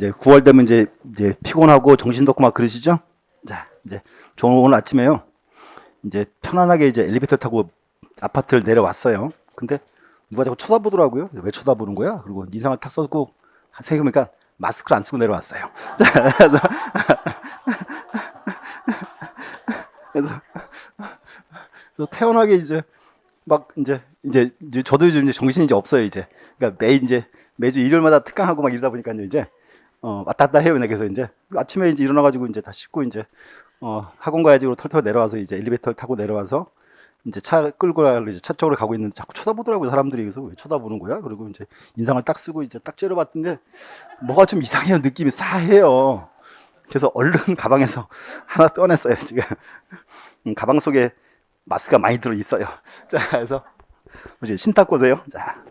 이제 9월 되면 이제 피곤하고 정신도 없고 막 그러시죠? 자, 이제 저는 오늘 아침에요. 이제 편안하게 이제 엘리베이터 타고 아파트를 내려왔어요. 근데 누가 자꾸 쳐다보더라고요. 왜 쳐다보는 거야? 그리고 인상을 탁 써고 생각해보니까 마스크를 안 쓰고 내려왔어요. 그래서 태연하게 이제 막 이제 저도 요즘 이제 정신이 이제 없어요 이제. 그러니까 매주 일요일마다 특강하고 막 이러다 보니까 이제 왔다 갔다 해요. 그래서 이제 아침에 이제 일어나가지고 이제 다 씻고 이제 학원 가야지 로 털털 내려와서 이제 엘리베이터를 타고 내려와서 이제 차 끌고 가려고 이제 차 쪽으로 가고 있는데 자꾸 쳐다보더라고요 사람들이. 그래서 왜 쳐다보는 거야? 그리고 이제 인상을 딱 쓰고 이제 딱 째려봤는데 뭐가 좀 이상해요. 느낌이 싸해요. 그래서 얼른 가방에서 하나 꺼냈어요 지금. 가방 속에 마스크가 많이 들어 있어요. 자, 그래서 이제 신탁 보세요. 자,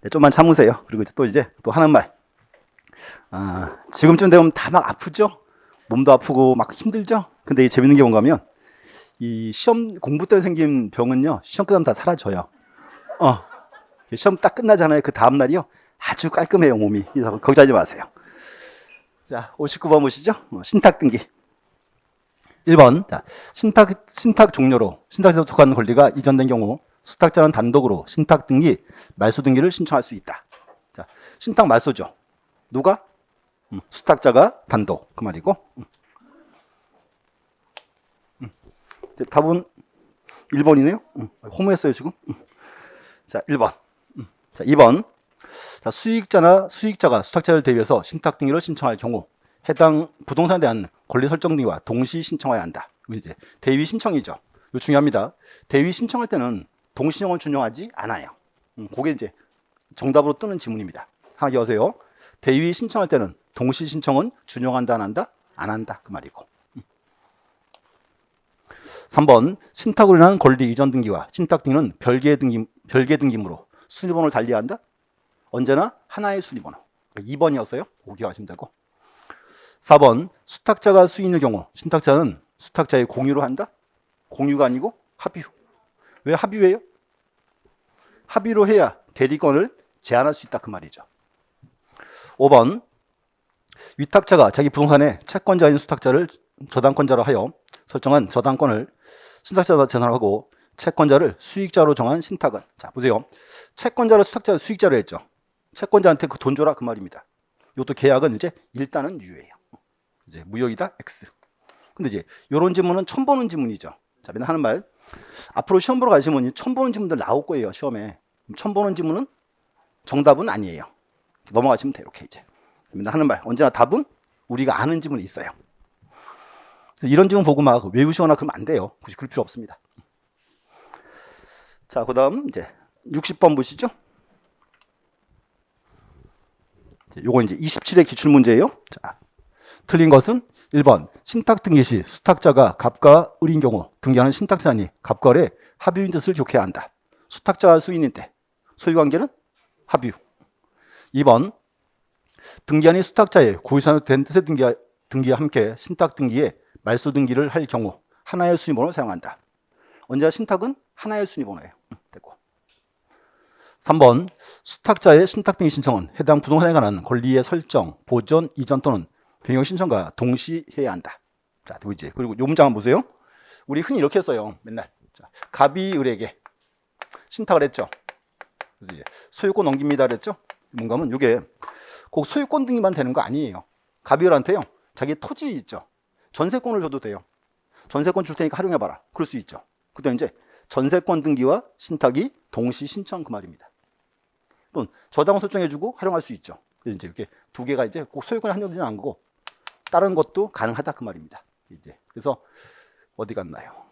네, 좀만 참으세요. 그리고 이제 또 하는 말. 지금쯤 되면 다 막 아프죠? 몸도 아프고 막 힘들죠? 근데 이 재밌는 게 뭔가 하면 이 시험 공부 때문에 생긴 병은요, 시험 끝나면 다 사라져요. 시험 딱 끝나잖아요. 그 다음날이요, 아주 깔끔해요, 몸이. 그래서 걱정하지 마세요. 자, 59번 보시죠. 신탁 등기. 1번. 자, 신탁 종료로 신탁에서 속한 권리가 이전된 경우 수탁자는 단독으로 신탁 등기, 말소 등기를 신청할 수 있다. 자, 신탁 말소죠. 누가? 수탁자가 단독. 그 말이고. 답은 1번이네요. 허무했어요, 지금. 자, 1번. 자, 2번. 자, 수익자가 수탁자를 대위해서 신탁 등기를 신청할 경우 해당 부동산에 대한 권리 설정 등기와 동시 신청해야 한다. 이제 대위 신청이죠. 이거 중요합니다. 대위 신청할 때는 동시 신청을 준용하지 않아요. 그게 이제 정답으로 뜨는 지문입니다. 하나 기억하세요. 대위 신청할 때는 동시 신청은 준용한다, 안 한다? 안 한다. 그 말이고. 3번. 신탁으로 인한 권리 이전 등기와 신탁 등기는 별개 등기물로 순위번호를 달리해야 한다. 언제나 하나의 순위번호. 2번이었어요. 기억하시면 되고. 4번. 수탁자가 수인의 경우 신탁자는 수탁자의 공유로 한다. 공유가 아니고 합의 후. 왜 합의 후예요? 합의로 해야 대리권을 제한할 수 있다. 그 말이죠. 5번. 위탁자가 자기 부동산의 채권자인 수탁자를 저당권자로 하여 설정한 저당권을 신탁자가 전환하고 채권자를 수익자로 정한 신탁은, 자 보세요. 채권자를 수탁자를 수익자로 했죠. 채권자한테 그 돈 줘라 그 말입니다. 이것도 계약은 이제 일단은 유예요. 이제 무효이다 X. 근데 이제 이런 지문은 처음 보는 지문이죠. 자, 맨날 하는 말. 앞으로 시험 보러 가시면 처음 보는 지문들 나올 거예요 시험에. 처음 보는 지문은 정답은 아니에요. 넘어가시면 돼요. 이렇게 이제 맨날 하는 말. 언제나 답은 우리가 아는 지문이 있어요. 이런 지문 보고 막 외우시거나 그러면 안 돼요. 굳이 그럴 필요 없습니다. 자, 그 다음 이제 60번 보시죠. 요거 이제 27의 기출문제예요. 자, 틀린 것은 1번. 신탁 등기 시 수탁자가 갑과 을인 경우 등기하는 신탁자니 갑과 을의 합의인 뜻을 기억해야 한다. 수탁자와 수인인데 소유관계는 합의 후. 2번. 등기한이 수탁자의 고의사항 된 뜻의 등기와 함께 신탁 등기에 말소 등기를 할 경우 하나의 순위번호를 사용한다. 언제나 신탁은 하나의 순위번호예요. 됐고. 3번. 수탁자의 신탁 등기 신청은 해당 부동산에 관한 권리의 설정, 보전, 이전 또는 변경 신청과 동시 해야 한다. 자, 이제 그리고 요 문장 한번 보세요. 우리 흔히 이렇게 써요. 맨날. 자, 갑이 을에게 신탁을 했죠. 그래서 이제 소유권 넘깁니다 그랬죠. 뭔가 하면 이게 꼭 소유권 등기만 되는 거 아니에요. 갑이 을한테요. 자기 토지 있죠. 전세권을 줘도 돼요. 전세권 줄 테니까 활용해봐라. 그럴 수 있죠. 그때 이제 전세권 등기와 신탁이 동시 신청 그 말입니다. 또는 저당을 설정해주고 활용할 수 있죠. 그래서 이제 이렇게 두 개가 이제 꼭 소유권에 한정되지는 않고 다른 것도 가능하다 그 말입니다. 이제 그래서 어디 갔나요?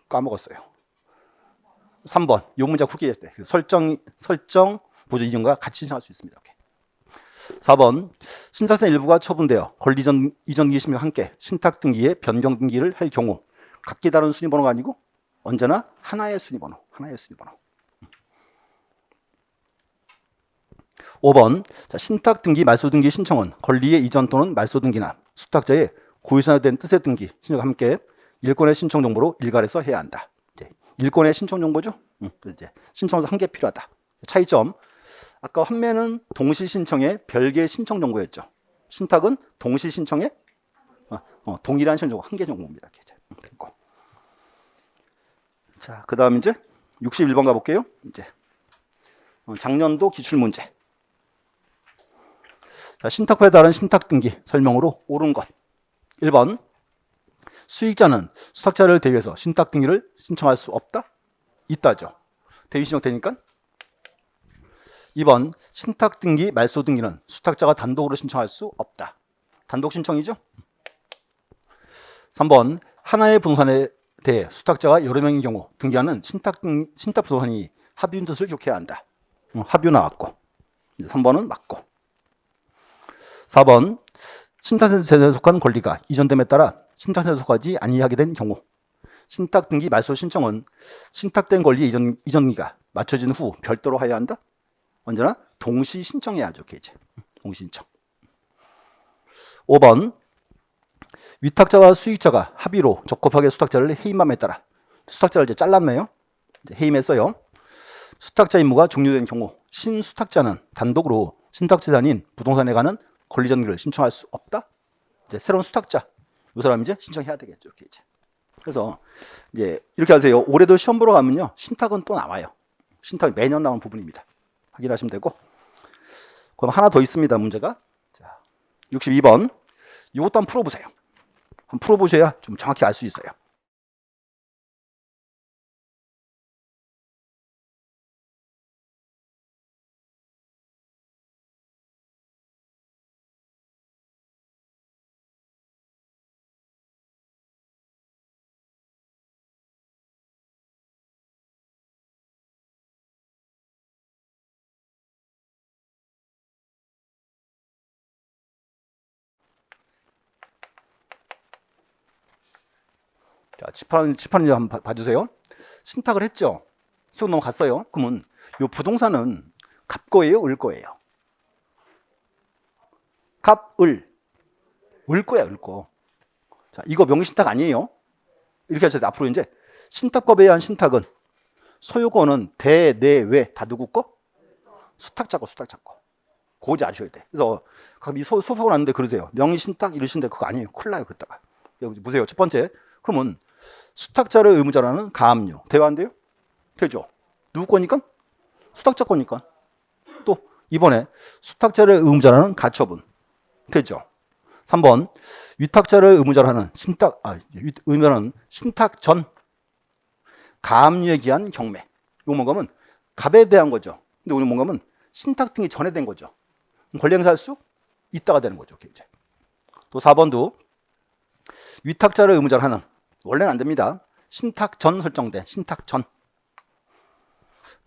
까먹었어요. 3번. 요 문제 후기할 때 설정 보조 이전과 같이 신청할 수 있습니다. 이렇게. 4번. 신탁자 일부가 처분되어 권리 이전 등기 심의와 함께 신탁 등기에 변경 등기를 할 경우 각기 다른 순위번호가 아니고 언제나 하나의 순위번호. 5번. 자, 신탁 등기, 말소 등기 신청은 권리의 이전 또는 말소 등기나 수탁자의 고의사항된 뜻의 등기 신청과 함께 일권의 신청 정보로 일괄해서 해야 한다. 이제 일권의 신청 정보죠. 이제 신청서 한 개 필요하다. 차이점. 아까 환매는 동시 신청에 별개 신청 정보였죠. 신탁은 동시 신청에 동일한 신청 한 개 정도입니다. 그리고 자, 그다음 이제 61번 가볼게요. 이제 작년도 기출 문제. 자, 신탁과에 따른 신탁 등기 설명으로 옳은 것. 1번. 수익자는 수탁자를 대위해서 신탁 등기를 신청할 수 없다? 있다죠. 대위 신청되니까. 2번. 신탁 등기, 말소 등기는 수탁자가 단독으로 신청할 수 없다. 단독 신청이죠. 3번. 하나의 부동산에 대해 수탁자가 여러 명인 경우 등기하는 신탁 부동산이 합의인 뜻을 기록해야 한다. 합의 나왔고. 3번은 맞고. 4번. 신탁세대에 속한 권리가 이전됨에 따라 신탁세대에 속하지 아니하게 된 경우 신탁 등기 말소 신청은 신탁된 권리 이전기가 맞춰진 후 별도로 하여야 한다. 언제나 동시 신청해야죠. 이제 동시 신청. 5번. 위탁자와 수익자가 합의로 적법하게 수탁자를 해임함에 따라 수탁자를 이제 잘랐네요. 이제 해임했어요. 수탁자 임무가 종료된 경우 신수탁자는 단독으로 신탁재산인 부동산에 관한 권리전기를 신청할 수 없다. 이제 새로운 수탁자, 이 사람이 이제 신청해야 되겠죠. 이렇게 이제. 그래서 이제 이렇게 하세요. 올해도 시험 보러 가면요, 신탁은 또 나와요. 신탁이 매년 나오는 부분입니다. 확인하시면 되고. 그럼 하나 더 있습니다. 문제가. 자, 62번. 이것도 한번 풀어보세요. 한번 풀어보셔야 좀 정확히 알 수 있어요. 자, 칠판 이제 한번 봐주세요. 신탁을 했죠. 수용 넘어갔어요. 그러면 이 부동산은 갑거예요, 을거예요? 갑을. 을거야, 을거. 자, 이거 명의신탁 아니에요. 이렇게 하셔야 돼. 앞으로 이제 신탁법에 의한 신탁은 소유권은 대, 내, 외 다 누구 거? 수탁자 거, 수탁자 거. 그거 이제 아셔야 돼. 그래서 이 수업하고 났는데 그러세요. 명의신탁 이러시는데 그거 아니에요. 큰일 나요. 그랬다가. 여기 보세요. 첫 번째. 그러면 수탁자를 의무자라는 가압류. 대화인데요? 되죠. 누구 거니까? 수탁자 거니까. 또 이번에 수탁자를 의무자라는 가처분. 되죠. 3번. 위탁자를 의무자라는 의무자는 신탁 전 가압류에 기한 경매. 이거 뭔가 하면 갑에 대한 거죠. 근데 오늘 뭔가 하면 신탁 등이 전에 된 거죠. 권리 행사할 수 있다가 되는 거죠. 이제. 또 4번도 위탁자를 의무자로 하는, 원래는 안 됩니다. 신탁 전 설정된 신탁 전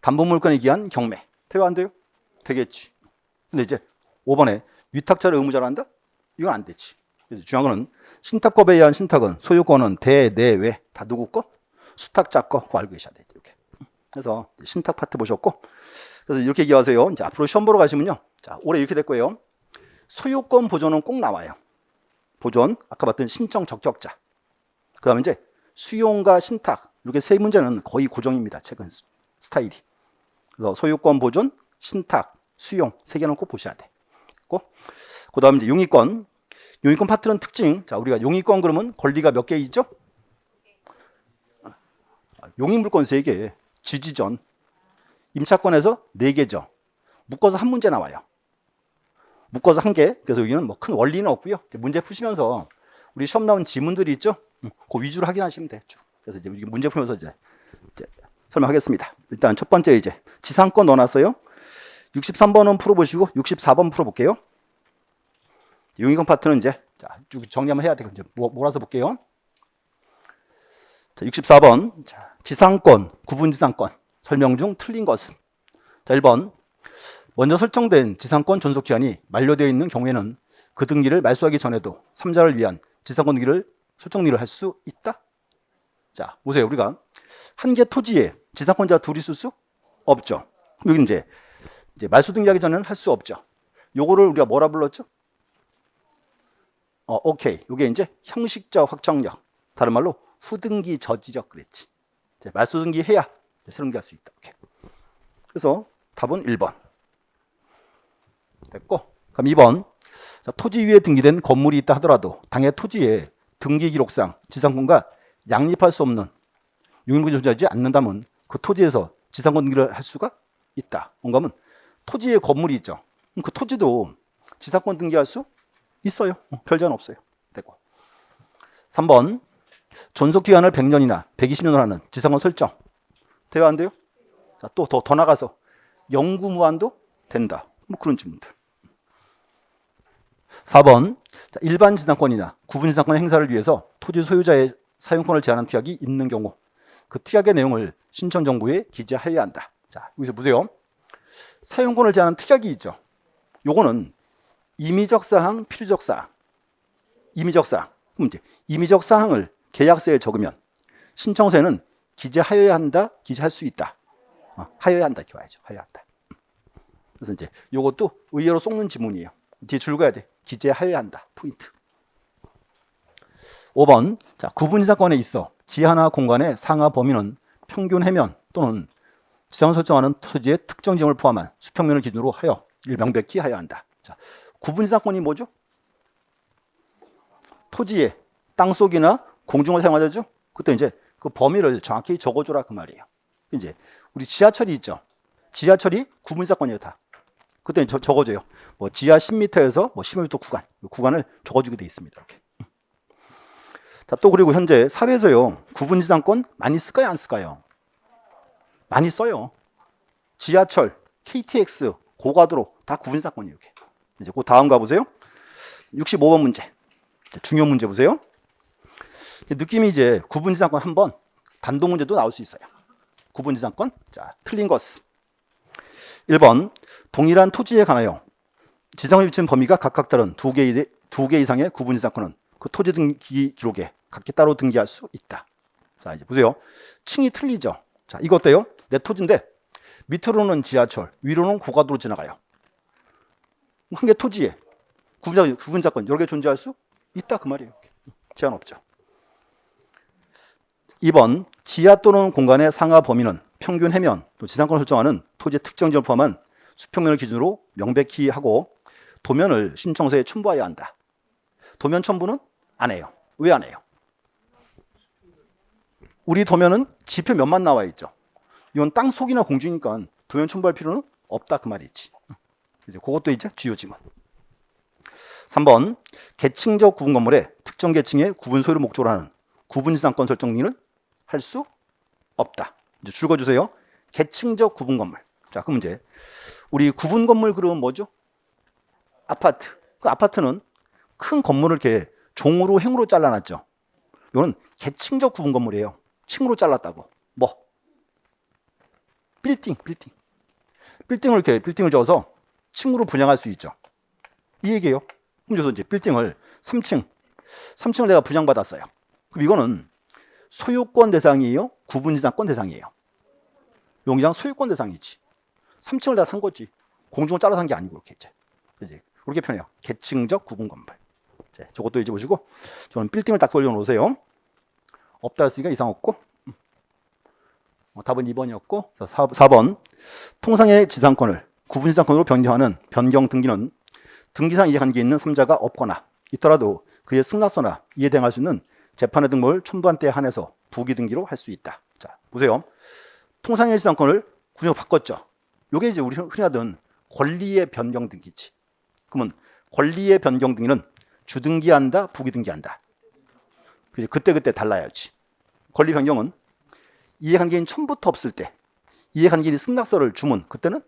담보물건에 기한 경매. 대화 안 돼요? 되겠지. 근데 이제 5번에 위탁자를 의무자로 한다? 이건 안 되지. 그래서 중요한 거는 신탁법에 의한 신탁은 소유권은 대, 내, 외 다 누구 거? 수탁자 거. 그거 알고 계셔야 돼요. 이렇게. 그래서 신탁 파트 보셨고, 그래서 이렇게 얘기하세요. 이제 앞으로 시험 보러 가시면요. 자, 올해 이렇게 될 거예요. 소유권 보존은 꼭 나와요. 보존, 아까 봤던 신청 적격자. 그 다음에 이제 수용과 신탁. 이렇게 세 문제는 거의 고정입니다. 최근 스타일이. 그래서 소유권 보존, 신탁, 수용 세 개는 꼭 보셔야 돼. 그 다음에 이제 용의권. 용의권 파트는 특징. 자, 우리가 용의권 그러면 권리가 몇 개 있죠? 용의물권 3개. 지지전. 임차권에서 4개죠. 묶어서 한 문제 나와요. 묶어서 1개. 그래서 여기는 뭐 큰 원리는 없고요. 문제 푸시면서 우리 시험 나온 지문들이 있죠? 그 위주로 확인하시면 돼요. 그래서 이제 문제 풀면서 이제 설명하겠습니다. 일단 첫 번째 이제 지상권 넣어놨어요. 63번은 풀어보시고 64번 풀어볼게요. 용의권 파트는 이제 쭉 정리 한번 해야 되고 이제 몰아서 볼게요. 자, 64번. 자, 지상권, 구분지상권. 설명 중 틀린 것은? 자, 1번. 먼저 설정된 지상권 존속 기한이 만료되어 있는 경우에는 그 등기를 말소하기 전에도 3자를 위한 지상권 등기를 설정리를 할 수 있다? 자, 보세요. 우리가 한 개 토지에 지상권자 둘이 있을 수 없죠. 여기 이제 말소 등기하기 전에는 할 수 없죠. 요거를 우리가 뭐라 불렀죠? 오케이. 요게 이제 형식적 확정력. 다른 말로 후등기 저지력 그랬지. 말소 등기 해야 새로운 게 할 수 있다. 오케이. 그래서 답은 1번. 됐고. 그럼 2번. 자, 토지 위에 등기된 건물이 있다 하더라도 당해 토지에 등기 기록상 지상권과 양립할 수 없는 유일무이 존재하지 않는다면 그 토지에서 지상권 등기를 할 수가 있다. 뭔가 하면 토지에 건물이 있죠. 그럼 그 토지도 지상권 등기할 수 있어요. 별제한 없어요. 되고. 3번 존속기간을 100년이나 120년으로 하는 지상권 설정. 돼요, 안 돼요? 자, 또 더 나가서 영구무한도 된다. 뭐 그런 질문들. 4번 자, 일반 지상권이나 구분 지상권 행사를 위해서 토지 소유자의 사용권을 제한한 특약이 있는 경우 그 특약의 내용을 신청 정보에 기재하여야 한다. 자, 여기서 보세요. 사용권을 제한한 특약이 있죠. 요거는 임의적 사항, 필요적 사항. 임의적 사항. 그럼 이제 임의적 사항을 계약서에 적으면 신청서에는 기재하여야 한다, 기재할 수 있다. 하여야 한다, 이렇게 와야죠. 하여야 한다. 그래서 이제 요것도 의외로 쏙는 지문이에요. 뒤에 줄 그어야 돼. 기재하여야 한다. 포인트. 5번. 자, 구분지상권에 있어 지하나 공간의 상하 범위는 평균 해면 또는 지상을 설정하는 토지의 특정 지형을 포함한 수평면을 기준으로 하여 명백히 하여야 한다. 자, 구분지상권이 뭐죠? 토지에 땅속이나 공중을 사용하죠. 그때 이제 그 범위를 정확히 적어줘라 그 말이에요. 이제 우리 지하철이 있죠. 지하철이 구분지상권이에요 다. 그때 적어줘요. 뭐 지하 10m에서 뭐 15m 구간을 적어주게 돼 있습니다. 이렇게. 자, 또 그리고 현재 사회에서요 구분지상권 많이 쓸까요, 안 쓸까요? 많이 써요. 지하철, KTX, 고가도로 다 구분지상권이에요. 이렇게. 이제 그 다음 가보세요. 65번 문제. 중요 문제 보세요. 느낌이 이제 구분지상권 한번 단독 문제도 나올 수 있어요. 구분지상권. 자, 틀린 것은 1번 동일한 토지에 관하여 지상을 비춘 범위가 각각 다른 두 개 이상의 구분지상권은 그 토지 등기 기록에 각기 따로 등기할 수 있다. 자, 이제 보세요. 층이 틀리죠. 자, 이거 어때요? 내 토지인데 밑으로는 지하철, 위로는 고가도로 지나가요. 한 개 토지에 구분지상권 여러 개 존재할 수 있다 그 말이에요. 제한 없죠. 2번 지하 또는 공간의 상하 범위는 평균 해면 또 지상권을 설정하는 토지의 특정 지역을 포함한 수평면을 기준으로 명백히 하고 도면을 신청서에 첨부해야 한다. 도면 첨부는 안 해요. 왜 안 해요? 우리 도면은 지표 면만 나와 있죠. 이건 땅 속이나 공주니까 도면 첨부할 필요는 없다 그 말이지. 이제 그것도 이제 주요 지문. 3번 계층적 구분 건물의 특정 계층의 구분 소유를 목적으로 하는 구분지상권 설정 등을 할 수 없다. 이제 줄 그어주세요. 계층적 구분 건물. 자, 그럼 이제 우리 구분 건물 그러면 뭐죠? 아파트. 그 아파트는 큰 건물을 이렇게 종으로 행으로 잘라놨죠. 이거는 계층적 구분 건물이에요. 층으로 잘랐다고. 뭐? 빌딩을 이렇게 빌딩을 지어서 층으로 분양할 수 있죠. 이 얘기예요. 그럼 이제 빌딩을 3층을 내가 분양받았어요. 그럼 이거는 소유권 대상이에요? 구분지상권 대상이에요? 용의장 소유권 대상이지. 3층을 내가 산 거지. 공중을 잘라 산 게 아니고 이렇게 이제 그렇게 표현해요. 계층적 구분 건물. 자, 저것도 이제 보시고 저는 빌딩을 딱 돌려놓으세요. 없다 했으니까 이상 없고 답은 2번이었고 4번 통상의 지상권을 구분지상권으로 변경하는 변경 등기는 등기상 이해관계 있는 3자가 없거나 있더라도 그의 승낙서나 이에 대응할 수 있는 재판의 등본을 첨부한 때에 한해서 부기 등기로 할 수 있다. 자, 보세요. 통상의 지상권을 구조 바꿨죠. 요게 이제 우리 흔히 하던 권리의 변경 등기지. 그러면 권리의 변경 등기는 주등기한다, 부기등기한다. 그때 달라야지. 권리 변경은 이해관계인 처음부터 없을 때 이해관계인이 승낙서를 주면 그때는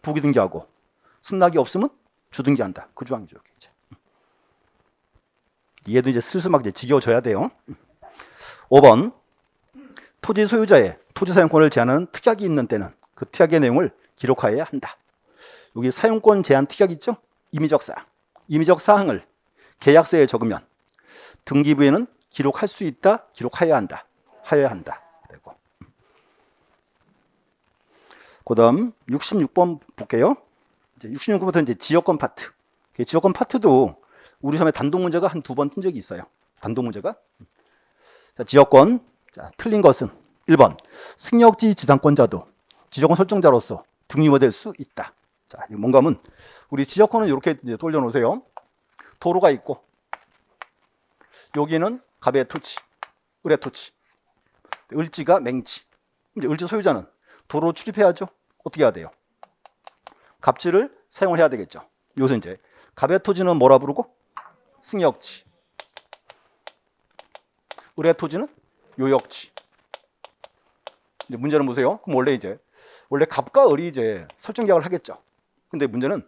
부기등기하고 승낙이 없으면 주등기한다. 그 조항이죠. 이제. 얘도 이제 슬슬 막 이제 지겨워져야 돼요. 5번 토지 소유자의 토지 사용권을 제한하는 특약이 있는 때는 그 특약의 내용을 기록하여야 한다. 여기 사용권 제한 특약 있죠? 임의적 사항. 임의적 사항을 계약서에 적으면 등기부에는 기록할 수 있다, 기록하여야 한다. 하여야 한다. 되고. 그다음 66번 볼게요. 이제 66번부터 이제 지역권 파트. 지역권 파트도 우리 시험에 단독 문제가 한 2번 뜬 적이 있어요. 단독 문제가. 자, 지역권. 자, 틀린 것은 1번 승역지 지상권자도 지역권 설정자로서 등유화될 수 있다. 자, 뭔가 하면 우리 지역권은 이렇게 이제 돌려놓으세요. 도로가 있고 여기는 갑의 토지, 을의 토지, 을지가 맹지. 이제 을지 소유자는 도로 출입해야죠. 어떻게 해야 돼요? 갑지를 사용을 해야 되겠죠. 여기서 이제 갑의 토지는 뭐라 부르고? 승역지. 을의 토지는 요역지. 이제 문제는 보세요. 그럼 원래 갑과 을이 이제 설정 계약을 하겠죠. 근데 문제는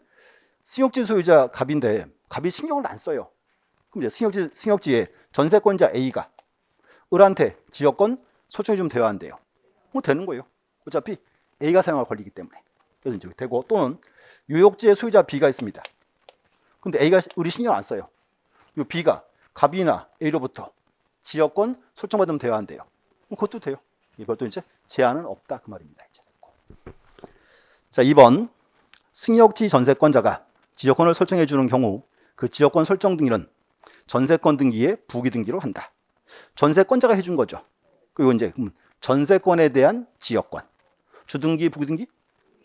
승역지 소유자 갑인데 갑이 신경을 안 써요. 그럼 이제 승역지의 전세권자 A가 을한테 지역권 설정이 좀 되어야 한대요. 뭐 되는 거예요. 어차피 A가 사용할 권리이기 때문에. 그래서 이제 되고, 또는 요역지의 소유자 B가 있습니다. 근데 A가 을이 신경 안 써요. 이 B가 갑이나 A로부터 지역권 설정받으면 되어야 한대요. 그것도 돼요. 이것도 이제 제한은 없다 그 말입니다. 이제. 자, 2번 승역지 전세권자가 지역권을 설정해 주는 경우 그 지역권 설정 등기는 전세권 등기의 부기 등기로 한다. 전세권자가 해준 거죠. 그리고 이제 전세권에 대한 지역권, 주등기, 부기등기,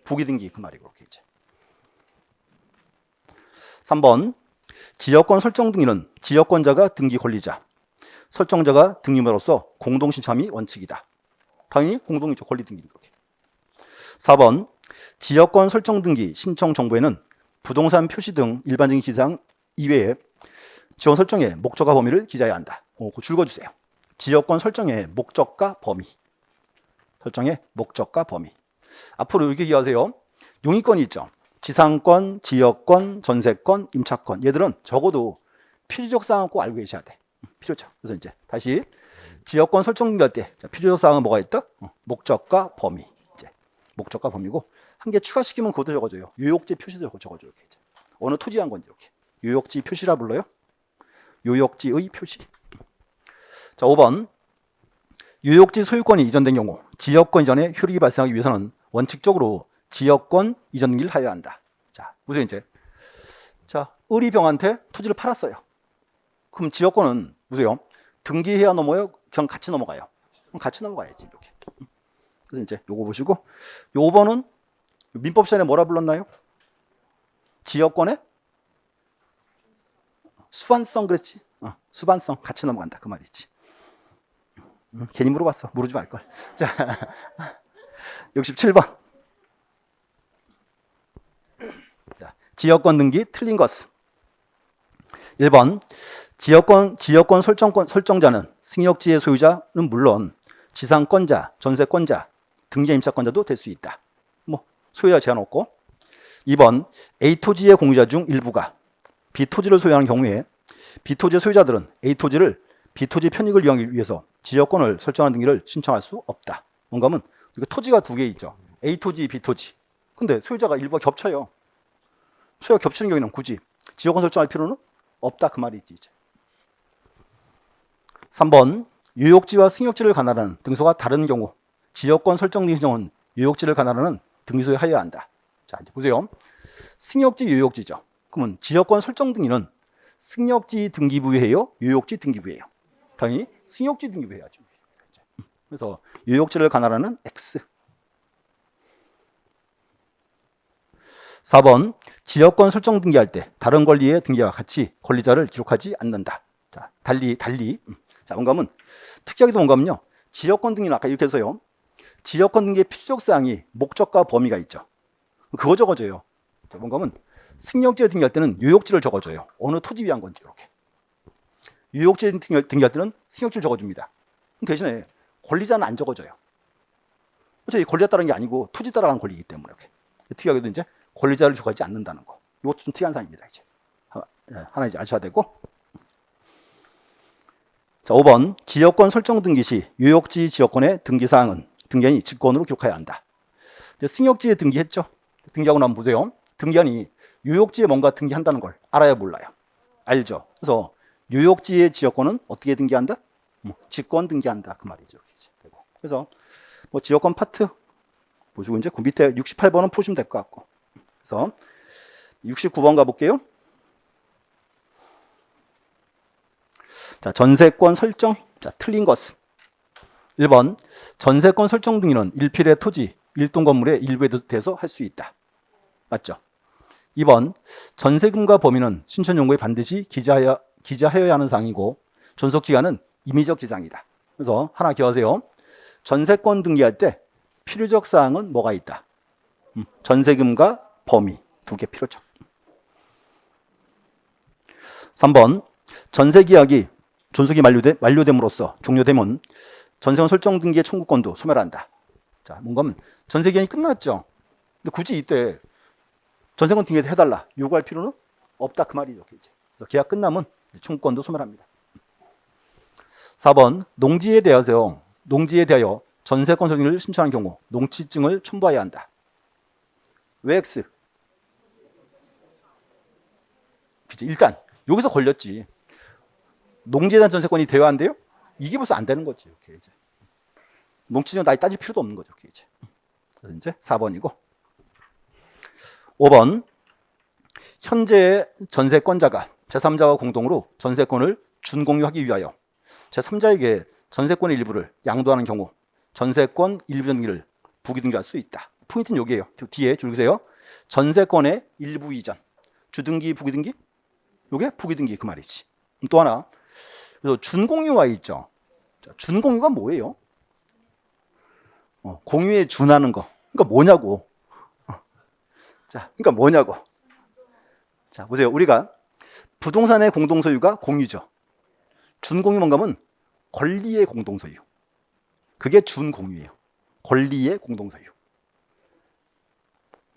부기등기 그 말이 그렇게 이제. 3번 지역권 설정 등기는 지역권자가 등기 권리자, 설정자가 등기물로서 공동 신참이 원칙이다. 당연히 공동이죠. 권리 등기 이렇게. 4번 지역권 설정 등기 신청 정보에는 부동산 표시 등 일반적인 기사항 이외에 지역권 설정의 목적과 범위를 기재해야 한다. 그거 줄거주세요. 지역권 설정의 목적과 범위. 설정의 목적과 범위. 앞으로 이렇게 기억하세요. 용의권이 있죠. 지상권, 지역권, 전세권, 임차권. 얘들은 적어도 필요적 사항은 꼭 알고 계셔야 돼. 필요죠. 그래서 이제 다시 지역권 설정 등기할 때 필요적 사항은 뭐가 있다? 목적과 범위. 이제 목적과 범위고, 한 개 추가시키면 그것도 적어줘요. 요역지 표시도 적어줘요. 이렇게 이제. 어느 토지에 한 건지 이렇게. 요역지 표시라 불러요. 요역지의 표시. 자, 5번 요역지 소유권이 이전된 경우 지역권 이전에 효력이 발생하기 위해서는 원칙적으로 지역권 이전 등기를 하여야 한다. 자, 보세요. 이제 자, 을이 병한테 토지를 팔았어요. 그럼 지역권은 보세요. 등기해야 넘어요? 그냥 같이 넘어가요? 그럼 같이 넘어가야지 이렇게. 그래서 이제 요거 보시고, 요 5번은 민법 시간에 뭐라 불렀나요? 지역권의 수반성 그랬지? 수반성 같이 넘어간다 그 말이지. 괜히 물어봤어. 모르지 말걸. 자, 67번. 자, 지역권 등기 틀린 것은 1번 지역권 설정자는 승역지의 소유자는 물론 지상권자, 전세권자, 등기 임차권자도 될 수 있다. 뭐 소유자 제한 없고. 2번 A 토지의 공유자 중 일부가 B 토지를 소유하는 경우에 B 토지의 소유자들은 A 토지를 B 토지 편익을 이용하기 위해서 지역권을 설정하는 등기를 신청할 수 없다. 뭔가 하면 토지가 두 개 있죠. A 토지, B 토지. 근데 소유자가 일부가 겹쳐요. 소유가 겹치는 경우에는 굳이 지역권 설정할 필요는 없다 그 말이지. 이제. 3번 요역지와 승역지를 관할하는 등소가 다른 경우 지역권 설정 등기 신청은 요역지를 관할하는 등기소에 하여야 한다. 자, 이제 보세요. 승역지, 요역지죠. 그러면 지역권 설정 등기는 승역지 등기부예요, 요역지 등기부예요? 당연히 승역지 등기부 해야죠. 그래서 요역지를 관할하는 X. 4번 지역권 설정 등기할 때 다른 권리의 등기와 같이 권리자를 기록하지 않는다. 자, 달리. 자, 뭔가 하면 특이하게도 뭔가 하면요. 지역권 등기는 아까 이렇게 해서요. 지역권 등기의 필요적 사항이 목적과 범위가 있죠. 그거 적어줘요. 자, 뭔가 하면 승역지에 등기할 때는 요역지를 적어줘요. 어느 토지 위한 건지 이렇게. 요역지에 등기할 때는 승역지를 적어줍니다. 대신에 권리자는 안 적어줘요. 어차피 권리자 따르는 게 아니고 토지 따라가는 권리이기 때문에 이렇게. 특이하게도 이제 권리자를 기록하지 않는다는 거. 이것도 좀 특이한 사항입니다. 이제 하나 이제 아셔야 되고. 자, 5번 지역권 설정 등기 시 요역지 지역권의 등기 사항은 등기한이 직권으로 기록해야 한다. 이제 승역지에 등기했죠. 등기하고 나면 보세요. 등기한이 요역지에 뭔가 등기한다는 걸 알아야 몰라요? 알죠. 그래서 요역지의 지역권은 어떻게 등기한다? 직권 등기한다 그 말이죠. 그래서 뭐 지역권 파트 보시고 이제 그 밑에 68번은 푸시면 될 것 같고. 그래서 69번 가볼게요. 자, 전세권 설정. 자, 틀린 것은 1번 전세권 설정 등기는 일필의 토지, 일동 건물의 일부에 대해서 할 수 있다. 맞죠? 2번 전세금과 범위는 신청 요구에 반드시 기재하여야 하는 사항이고 존속 기간은 임의적 지장이다. 그래서 하나 기억하세요. 전세권 등기할 때 필요적 사항은 뭐가 있다? 전세금과 범위 두 개 필요죠. 3번 전세계약이 존속이 만료됨으로써 종료되면 전세권 설정 등기의 청구권도 소멸한다. 자, 뭔가 전세계약이 끝났죠. 근데 굳이 이때 전세권 등기 해달라 요구할 필요는 없다 그 말이죠. 이제. 그래서 계약 끝나면 청구권도 소멸합니다. 4번 농지에 대하여 전세권 설정을 신청한 경우 농지증을 첨부해야 한다. 왜 X? 그치, 일단 여기서 걸렸지. 농지에 대한 전세권이 되어야 한대요? 이게 벌써 안 되는 거지. 이렇게 이제. 농지증 나이 따질 필요도 없는 거죠. 이렇게 이제. 그래서 이제 4번이고 5번 현재 전세권자가 제3자와 공동으로 전세권을 준공유하기 위하여 제3자에게 전세권의 일부를 양도하는 경우 전세권 일부 등기를 부기등기할 수 있다. 포인트는 여기에요. 뒤에 줄으세요. 전세권의 일부 이전 주등기 부기등기 요게 부기등기 그 말이지. 또 하나 그래서 준공유가 있죠. 자, 준공유가 뭐예요? 공유에 준하는 거. 그러니까 뭐냐고. 자, 그러니까 뭐냐고. 자, 보세요. 우리가 부동산의 공동소유가 공유죠. 준공유 뭔가 하면 권리의 공동소유. 그게 준공유예요. 권리의 공동소유.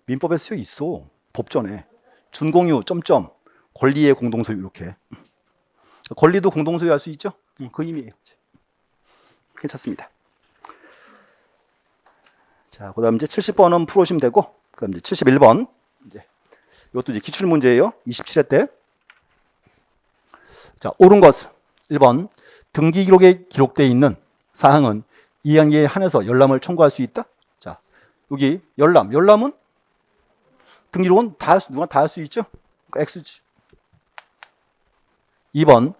민법에 쓰여 있어. 법전에. 준공유 점점 권리의 공동소유 이렇게. 권리도 공동소유할 수 있죠. 그 의미예요. 괜찮습니다. 자, 그다음 이제 70번은 풀어오시면 되고, 그다음 이제 71번 이제 이것도 이제 기출 문제예요. 27회 때. 자, 옳은 것은 1번 등기 기록에 기록되어 있는 사항은 이행에 한해서 열람을 청구할 수 있다. 자, 여기 열람은 등기록은 누가 다 할 수 있죠. 그러니까 X지. 2번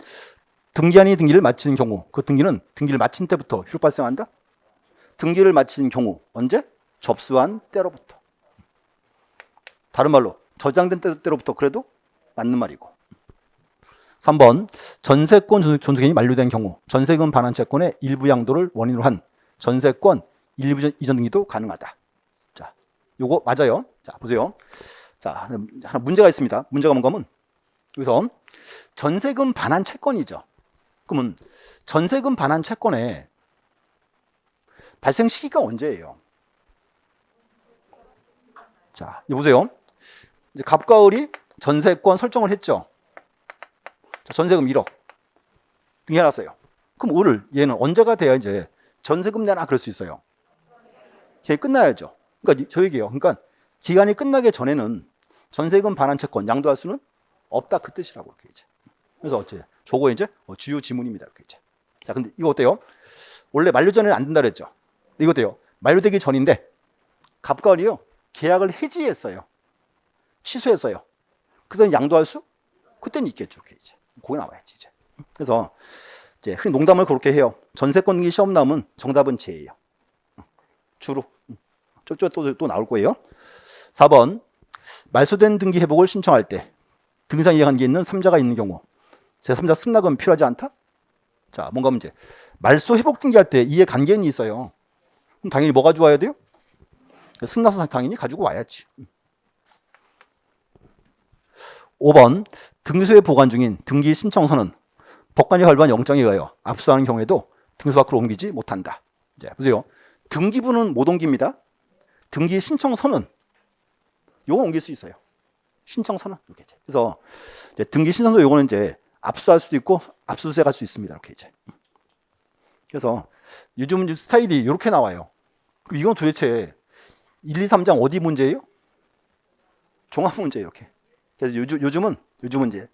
등기한이 등기를 마치는 경우 그 등기는 등기를 마친 때부터 효력 발생한다. 등기를 마친 경우 언제? 접수한 때로부터. 다른 말로 저장된 때로부터 그래도 맞는 말이고. 3번 전세권 존속기간이 만료된 경우 전세금 반환 채권의 일부 양도를 원인으로 한 전세권 일부 이전 등기도 가능하다. 자, 요거 맞아요. 자, 보세요. 자, 하나 문제가 있습니다. 문제가 뭔가 하면 여기서 전세금 반환 채권이죠. 그러면 전세금 반환 채권의 발생 시기가 언제예요? 자, 보세요. 이제 갑과 을이 전세권 설정을 했죠. 자, 전세금 1억 등기해놨어요. 그럼 을을 얘는 언제가 돼야 이제 전세금 내나 그럴 수 있어요. 기간이 끝나야죠. 그러니까 저 얘기예요. 그러니까 기간이 끝나기 전에는 전세금 반환 채권 양도할 수는 없다 그 뜻이라고 이렇게 이제. 그래서 어째 저거 이제 주요 지문입니다 이렇게 이제. 자, 근데 이거 어때요? 원래 만료 전에는 안 된다 그랬죠. 이거 어때요? 만료되기 전인데 갑과 을이요 계약을 해지했어요. 취소했어요. 그때는 양도할 수? 그때는 있겠죠. 이렇게 이제. 거기 나와야지 이제. 그래서 이제 흔히 농담을 그렇게 해요. 전세권 등기 시험 나오면 정답은 J예요. 주로. 또 나올 거예요. 4번 말소된 등기 회복을 신청할 때 등기상 이해관계에 있는 3자가 있는 경우 제3자 승낙은 필요하지 않다? 자, 뭔가 문제. 말소 회복 등기할 때 이해관계인이 있어요. 그럼 당연히 뭐가 좋아야 돼요? 승낙서 당연히 가지고 와야지. 5번 등기소에 보관 중인 등기 신청서는 법관이 발부한 영장에 의하여 압수하는 경우에도 등기소 밖으로 옮기지 못한다. 이제 보세요. 등기부는 못 옮깁니다. 등기 신청서는 요건 옮길 수 있어요. 신청서는 이렇게. 그래서 이제 등기 신청서 요거는 이제 압수할 수도 있고 압수수색 할 수 있습니다. 이렇게 이제. 그래서 요즘 스타일이 이렇게 나와요. 그럼 이건 도대체 1, 2, 3장 어디 문제예요? 종합 문제 이렇게. 그래서 요즘은 이제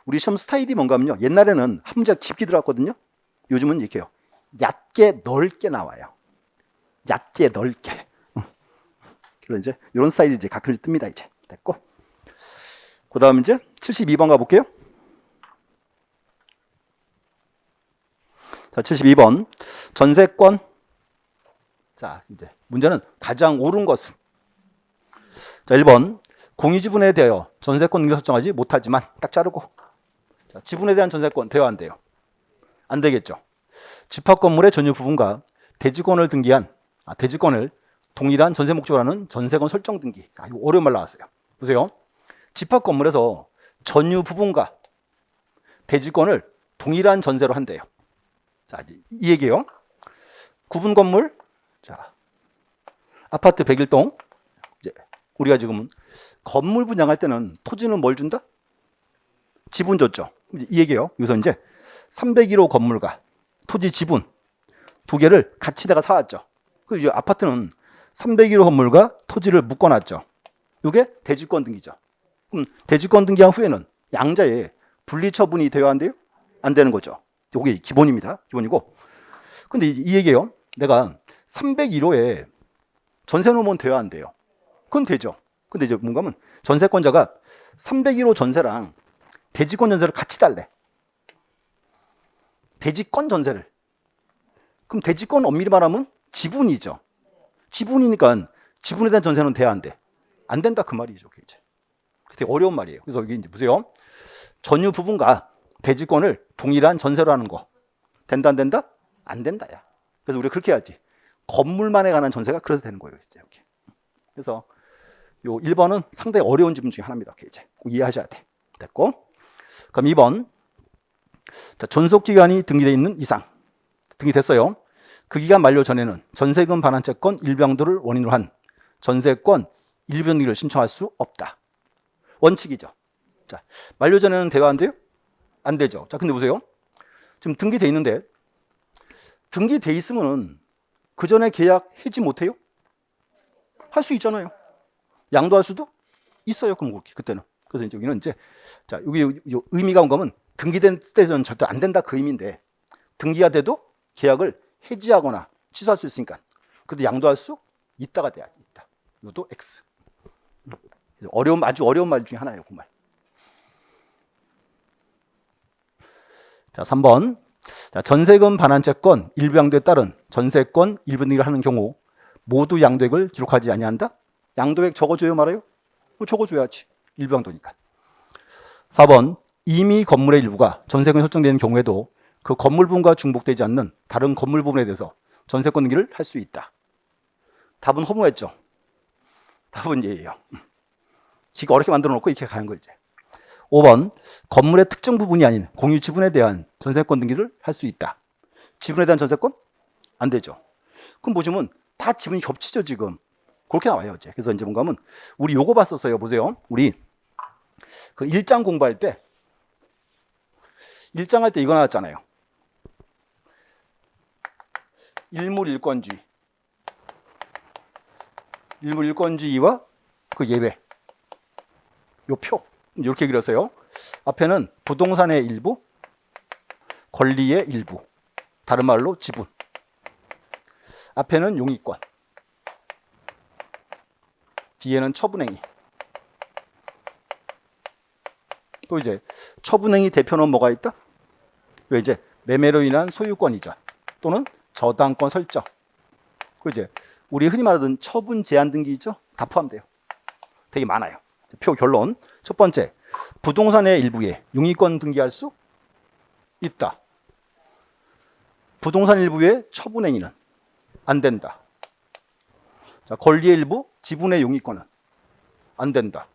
우리 시험 스타일이 뭔가 하면요. 옛날에는 한 문제가 깊게 들어갔거든요. 요즘은 이렇게요. 얕게 넓게 나와요. 얕게 넓게. 그래서 이제 이런 스타일이 이제 가끔 뜹니다. 이제 됐고. 그다음 이제 72번 가볼게요. 자, 72번 전세권. 자, 이제 문제는 가장 옳은 것은. 자, 1번 공유지분에 대하여 전세권 등기를 설정하지 못하지만 딱 자르고. 자, 지분에 대한 전세권 대여 안 돼요. 안 되겠죠. 집합 건물의 전유 부분과 대지권을 대지권을 동일한 전세 목적으로 하는 전세권 설정 등기. 이거 어려운 말 나왔어요. 보세요. 집합 건물에서 전유 부분과 대지권을 동일한 전세로 한대요. 자, 이 얘기예요. 구분 건물, 자, 아파트 101동. 이제 우리가 지금 건물 분양할 때는 토지는 뭘 준다? 지분 줬죠. 이 얘기예요. 여기서 이제 301호 건물과 토지 지분 두 개를 같이 내가 사왔죠. 그 이제 아파트는 301호 건물과 토지를 묶어놨죠. 이게 대지권 등기죠. 그럼 대지권 등기한 후에는 양자에 분리 처분이 되어야 한대요? 안 되는 거죠. 이게 기본입니다. 기본이고. 근데 이 얘기예요. 내가 301호에 전세 놓으면 돼야 안 돼요? 그건 되죠. 근데 이제 뭔가 하면 전세권자가 301호 전세랑 대지권 전세를 같이 달래. 대지권 전세를. 그럼 대지권 엄밀히 말하면 지분이죠. 지분이니까 지분에 대한 전세는 돼야 안 돼? 안 된다 그 말이죠. 이제 되게 어려운 말이에요. 그래서 여기 이제 보세요. 전유 부분과 대지권을 동일한 전세로 하는 거 된다 안 된다? 안 된다야. 그래서 우리가 그렇게 해야지. 건물만에 관한 전세가 그래서 되는 거예요. 이제 이렇게. 그래서 요 1번은 상당히 어려운 지문 중에 하나입니다. 이제 꼭 이해하셔야 돼. 됐고. 그럼 2번. 자, 존속 기간이 등기되어 있는 이상. 등기됐어요. 그 기간 만료 전에는 전세금 반환채권 일부양도를 원인으로 한 전세권 일부등기를 신청할 수 없다. 원칙이죠. 자, 만료 전에는 대화 안 돼요? 안 되죠. 자, 근데 보세요. 지금 등기돼 있는데 등기돼 있으면은 그 전에 계약 해지 못 해요? 할 수 있잖아요. 양도할 수도 있어요. 그럼 그때는. 그래서 이제 여기는 이제 자, 여기 의미가 온 거면 등기된 때는 절대 안 된다 그 의미인데 등기가 돼도 계약을 해지하거나 취소할 수 있으니까 그래도 양도할 수 있다가 돼야지. 있다. 이것도 X. 아주 어려운 말 중에 하나예요. 그 말. 자, 3번. 자, 전세금 반환채권 일부양도에 따른 전세권 일부등기를 하는 경우 모두 양도액을 기록하지 아니한다? 양도액 적어줘요 말아요? 적어줘야지. 일부양도니까. 4번. 이미 건물의 일부가 전세권이 설정되는 경우에도 그 건물 부분과 중복되지 않는 다른 건물 부분에 대해서 전세권 등기를 할 수 있다. 답은 허무했죠. 답은 예예요. 기가 어렵게 만들어 놓고 이렇게 가는 거지. 5번. 건물의 특정 부분이 아닌 공유 지분에 대한 전세권 등기를 할 수 있다. 지분에 대한 전세권? 안 되죠. 그럼 보시면 다 지분이 겹치죠 지금. 그렇게 나와요 이제. 그래서 이제 뭔가 하면 우리 요거 봤었어요. 보세요. 우리 그 일장 공부할 때 일장할 때 이거 나왔잖아요. 일물일권주의. 일물일권주의와 그 예외. 요 표. 이렇게 그렸어요. 앞에는 부동산의 일부, 권리의 일부. 다른 말로 지분. 앞에는 용의권. 뒤에는 처분행위. 또 이제 처분행위 대표는 뭐가 있다? 왜 이제 매매로 인한 소유권 이전 또는 저당권 설정. 그 이제 우리 흔히 말하던 처분 제한 등기 있죠? 다 포함돼요. 되게 많아요. 표 결론. 첫 번째, 부동산의 일부에 용의권 등기할 수 있다. 부동산 일부의 처분행위는 안 된다. 자, 권리의 일부, 지분의 용의권은 안 된다.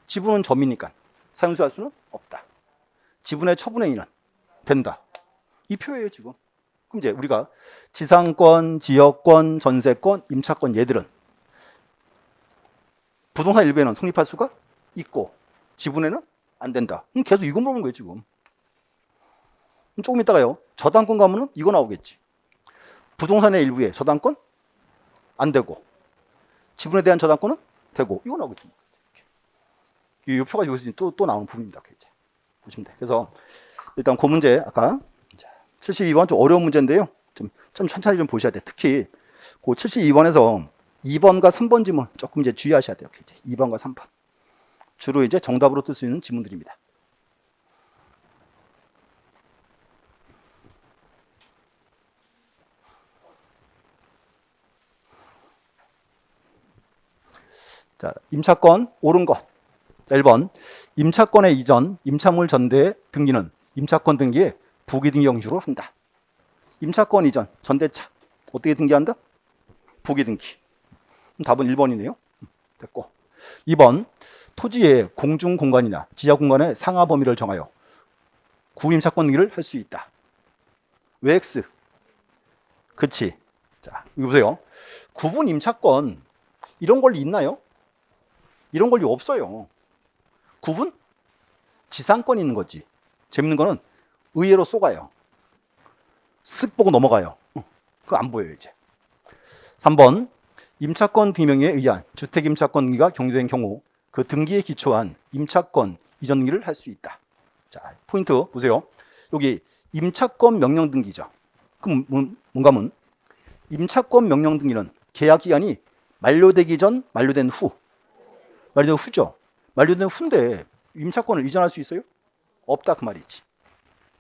지분은 점이니까 사용수할 수는 없다. 지분의 처분행위는 된다. 이 표예요 지금. 그럼 이제 우리가 지상권, 지역권, 전세권, 임차권 얘들은 부동산 일부에는 성립할 수가 있고 지분에는 안 된다. 그럼 계속 이거 물어보는 거예요 지금. 그럼 조금 있다가요. 저당권 가면은 이거 나오겠지. 부동산의 일부에 저당권 안 되고 지분에 대한 저당권은 되고 이거 나오겠지. 이 표가 여기서 또 나오는 부분입니다. 이제 보시면 돼. 그래서 일단 그 문제 아까 72번 좀 어려운 문제인데요. 좀 천천히 좀 보셔야 돼. 특히 그 72번에서 2번과 3번 지문 조금 이제 주의하셔야 돼요. 이제 2번과 3번 주로 이제 정답으로 뜰 수 있는 지문들입니다. 자, 임차권 옳은 것. 자, 1번. 임차권의 이전, 임차물 전대 등기는 임차권 등기에 부기 등기 형식으로 한다. 임차권 이전, 전대차. 어떻게 등기한다? 부기 등기. 답은 1번이네요. 됐고. 2번. 토지의 공중 공간이나 지하 공간의 상하 범위를 정하여 구임차권 등기를 할 수 있다. 왜 X? 그치. 자, 여기 보세요. 구분 임차권 이런 권리 있나요? 이런 권리 없어요. 구분? 지상권 있는 거지. 재밌는 거는 의외로 쏘가요. 쓱 보고 넘어가요. 그거 안 보여요, 이제. 3번. 임차권 등기명에 의한 주택임차권 등기가 경유된 경우 그 등기에 기초한 임차권 이전 등기를 할 수 있다. 자, 포인트 보세요. 여기 임차권 명령 등기죠. 그럼 뭔가 하면 임차권 명령 등기는 계약 기간이 만료되기 전, 만료된 후. 만료된 후죠. 만료된 후인데 임차권을 이전할 수 있어요? 없다 그 말이지.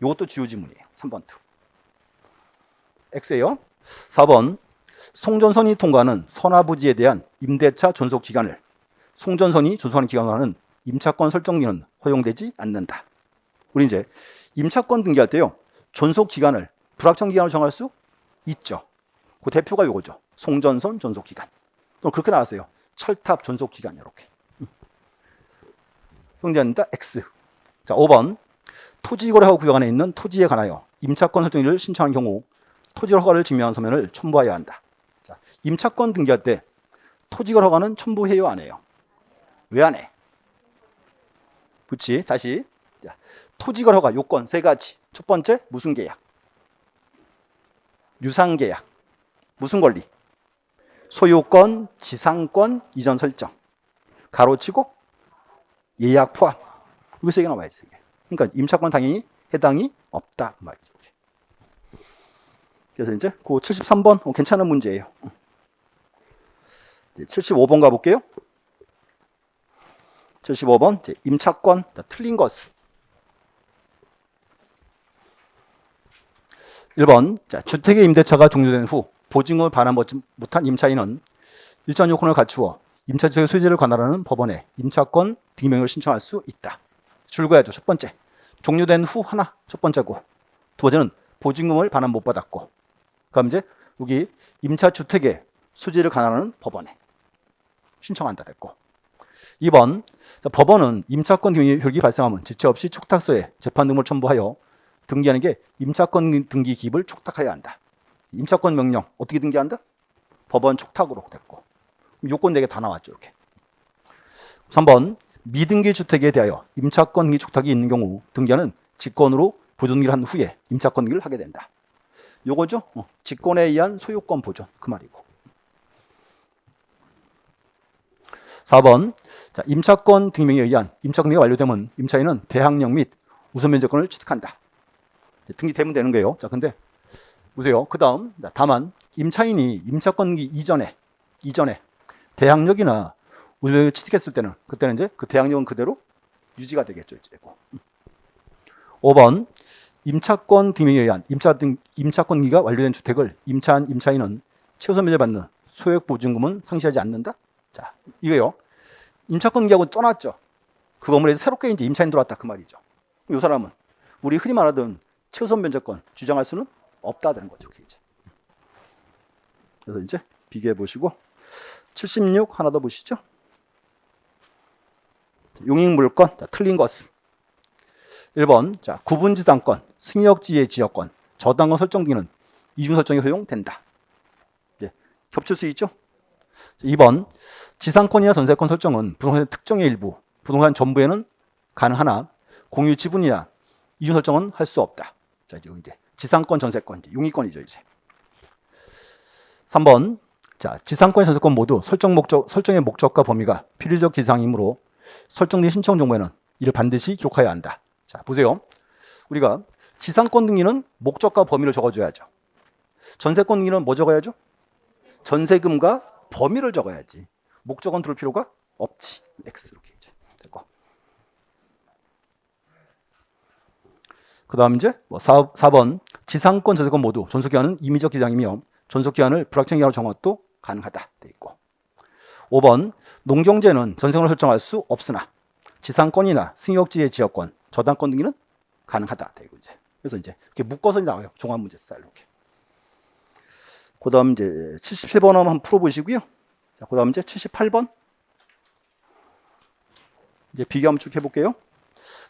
이것도 주요 지문이에요. 3번 투. X예요. 4번. 송전선이 통과하는 선화부지에 대한 임대차 존속 기간을 송전선이 존속하는 기간으로 하는 임차권 설정기는 허용되지 않는다. 우리 이제 임차권 등기할 때요. 존속 기간을 불확정 기간으로 정할 수 있죠. 그 대표가 요거죠. 송전선 존속 기간. 또 그렇게 나왔어요. 철탑 존속 기간 이렇게. 형제한다 X. 자, 5번. 토지거래허가 구역 안에 있는 토지에 관하여 임차권 설정일을 신청한 경우 토지거래 허가를 증명한 서면을 첨부하여야 한다. 자, 임차권 등기할 때 토지거래 허가는 첨부해요, 안 해요? 왜 안 해? 그렇지. 다시. 자, 토지거래 허가 요건 3가지. 첫 번째, 무슨 계약? 유상계약. 무슨 권리? 소유권, 지상권, 이전 설정. 가로치고 예약 포함. 이거 3개 나와야지. 그러니까 임차권 당연히 해당이 없다 그 말이죠. 그래서 이제 그 73번 괜찮은 문제예요. 75번 가볼게요. 75번 이제 임차권 틀린 것은 1번. 자, 주택의 임대차가 종료된 후 보증을 반환받지 못한 임차인은 일정 요건을 갖추어 임차주택의 소유지를 관할하는 법원에 임차권 등기명을 신청할 수 있다. 줄거야죠. 첫 번째, 종료된 후 하나, 첫 번째고, 두 번째는 보증금을 반환 못 받았고, 그럼 이제 여기 임차주택의 소유지를 관할하는 법원에 신청한다 됐고, 2번, 자, 법원은 임차권 등기 효력이 발생하면 지체 없이 촉탁서에 재판 등을 첨부하여 등기하는 게 임차권 등기 기입을 촉탁하여야 한다. 임차권 명령 어떻게 등기한다? 법원 촉탁으로 됐고, 요건 4개 다 나왔죠. 이렇게. 3번. 미등기 주택에 대하여 임차권 등기 촉탁이 있는 경우 등기하는 직권으로 보존등기를 한 후에 임차권 등기를 하게 된다. 요거죠. 직권에 의한 소유권 보존 그 말이고. 4번. 자, 임차권 등기명에 의한 임차권 등기가 완료되면 임차인은 대항력 및 우선 면제권을 취득한다. 등기되면 되는 거예요. 자, 근데 보세요. 그 다음 다만 임차인이 임차권 등기 이전에 대항력이나 우선면제권을 취득했을 때는 그때는 이제 그 대항력은 그대로 유지가 되겠죠. 이제. 5번. 임차권 등기명에 의한 임차권 등기가 완료된 주택을 임차한 임차인은 최우선 면제받는 소액 보증금은 상실하지 않는다. 자, 이거요. 임차권 등기하고 떠났죠. 그 건물에 새롭게 이제 임차인 들어왔다 그 말이죠. 이 사람은 우리 흔히 말하던 최우선 면제권 주장할 수는 없다는 거죠. 이제. 그래서 이제 비교해 보시고 76 하나 더 보시죠. 용익물권 틀린 것은 1번. 자, 구분지상권, 승역지의 지역권, 저당권 설정 등기는 이중 설정이 허용된다. 예, 겹칠 수 있죠. 2번. 지상권이나 전세권 설정은 부동산의 특정의 일부, 부동산 전부에는 가능하나 공유 지분이나 이중 설정은 할 수 없다. 자, 이제 지상권, 전세권, 이제 용익권이죠, 이제. 3번. 자, 지상권, 전세권 모두 설정의 목적과 범위가 필요적 기상이므로 설정된 신청 정보에는 이를 반드시 기록해야 한다. 자, 보세요. 우리가 지상권 등기는 목적과 범위를 적어줘야죠. 전세권 등기는 뭐 적어야죠? 전세금과 범위를 적어야지. 목적은 들을 필요가 없지. X 이렇게 이제 됐고. 그 다음 이제 4번. 지상권, 전세권 모두 존속기한은 임의적 기장이며 존속기한을 불확정 기한으로 정함도 가능하다. 돼 있고. 5번 농경재는 전세권을 설정할 수 없으나 지상권이나 승역지의 지역권, 저당권 등기는 가능하다. 그래서 이제 이렇게 묶어서 나와요. 종합 문제 스타일로 이렇게. 그다음 이제 77번 한번 풀어보시고요. 자, 그다음 이제 78번 이제 비교 한번 쭉 해볼게요.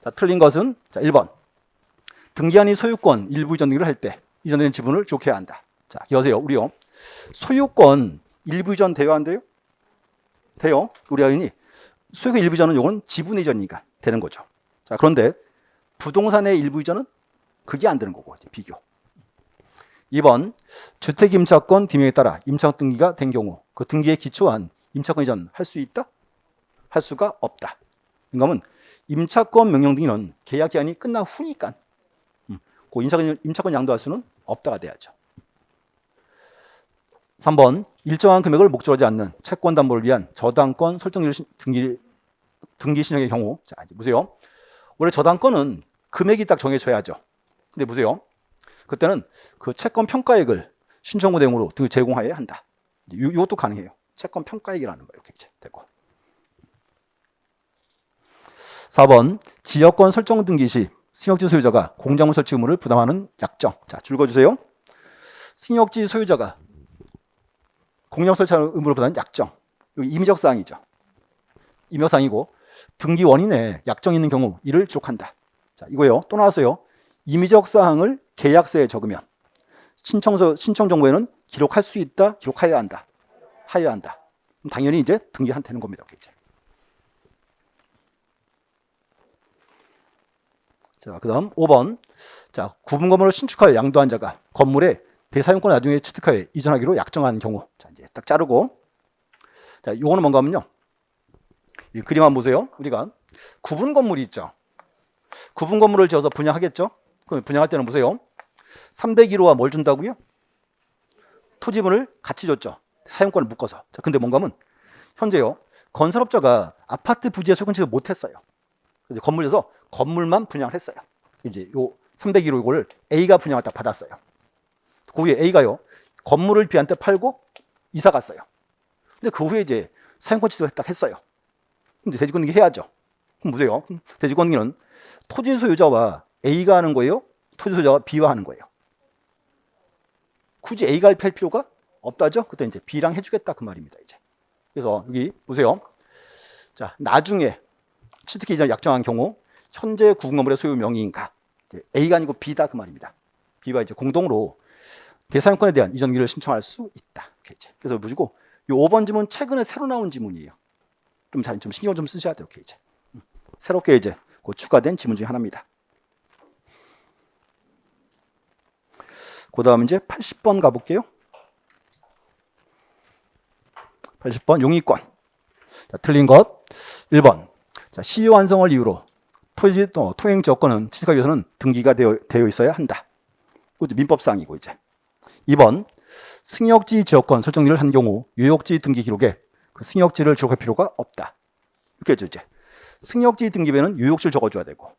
자, 틀린 것은 자 1번 등기한이 소유권 일부 이전 등기를 할 때 이전된 지분을 기록해야 한다. 자, 여보세요. 우리요. 소유권 일부 이전 돼야 한대요? 돼요. 우리 아이니 소유권 일부 이전은 요건 지분 이전이니까 되는 거죠. 자, 그런데 부동산의 일부 이전은 그게 안 되는 거고 이제 비교. 2번 주택 임차권 기명에 따라 임차권 등기가 된 경우 그 등기에 기초한 임차권 이전 할 수 있다? 할 수가 없다. 그러면 임차권 명령 등기는 계약 기한이 끝난 후니까 그 임차권 양도할 수는 없다가 돼야죠. 3번 일정한 금액을 목적으로 하지 않는 채권 담보를 위한 저당권 설정 등기 신청의 경우 자 이제 보세요. 원래 저당권은 금액이 딱 정해져야죠. 근데 보세요. 그때는 그 채권 평가액을 신청부 대용으로 제공하여야 한다. 이것도 가능해요. 채권 평가액이라는 거 이렇게 되고. 4번 지역권 설정 등기 시 승역지 소유자가 공작물 설치 의무를 부담하는 약정. 자, 읽어주세요. 승역지 소유자가 공작 설치하는 의무를 부담하는 약정. 여기 임의적 사항이죠. 임의적 사항이고 등기 원인에 약정이 있는 경우 이를 기록한다. 자, 이거요. 또 나왔어요. 임의적 사항을 계약서에 적으면 신청 정보에는 기록할 수 있다, 기록하여야 한다. 하여야 한다. 그럼 당연히 이제 등기한 되는 겁니다. 이제. 자, 그다음 5번. 자, 구분 건물을 신축하여 양도한 자가 건물의 대사용권을 나중에 취득하여 이전하기로 약정한 경우. 자, 이제 딱 자르고. 자, 요거는 뭔가 하면요. 이 그림 한번 보세요. 우리가 구분 건물이 있죠. 구분 건물을 지어서 분양하겠죠. 그럼 분양할 때는 보세요. 301호가 뭘 준다고요? 토지분을 같이 줬죠. 사용권을 묶어서. 자, 근데 뭔가 하면 현재요. 건설업자가 아파트 부지에 소유권 취득 못 했어요. 그래서 건물에서 건물만 분양을 했어요. 이제 요 301호 이거를 A가 분양을 딱 받았어요. 그 후에 A가요. 건물을 B한테 팔고 이사 갔어요. 근데 그 후에 이제 사용권 취득을 딱 했어요. 그럼 이제 대지권 등기 해야죠. 그럼 보세요. 대지권 등기는 토지 소유자와 A가 하는 거예요? 토지 소유자와 B와 하는 거예요? 굳이 A가 할 필요가 없다죠? 그때 이제 B랑 해주겠다 그 말입니다. 이제. 그래서 여기 보세요. 자, 나중에 취득 이전 약정한 경우 현재 구분 건물의 소유 명의인가? A가 아니고 B다 그 말입니다. B와 이제 공동으로 대사용권에 대한 이전기를 신청할 수 있다. 이제. 그래서 보시고 이 5번 지문 최근에 새로 나온 지문이에요. 좀 신경 좀 쓰셔야 돼요. 이제. 새롭게 이제 추가된 지문 중에 하나입니다. 그 다음 이제 80번 가볼게요. 80번 용의권. 자, 틀린 것 1번. 자, 시효 완성을 이유로 토행 지역권은 취득하기 위해서는 등기가 되어 있어야 한다. 이것도 민법사항이고 이제. 2번. 승역지 지역권 설정일을 한 경우 유역지 등기 기록에 그 승역지를 기록할 필요가 없다. 이렇게 해죠 이제. 승역지 등기부에는 유역지를 적어줘야 되고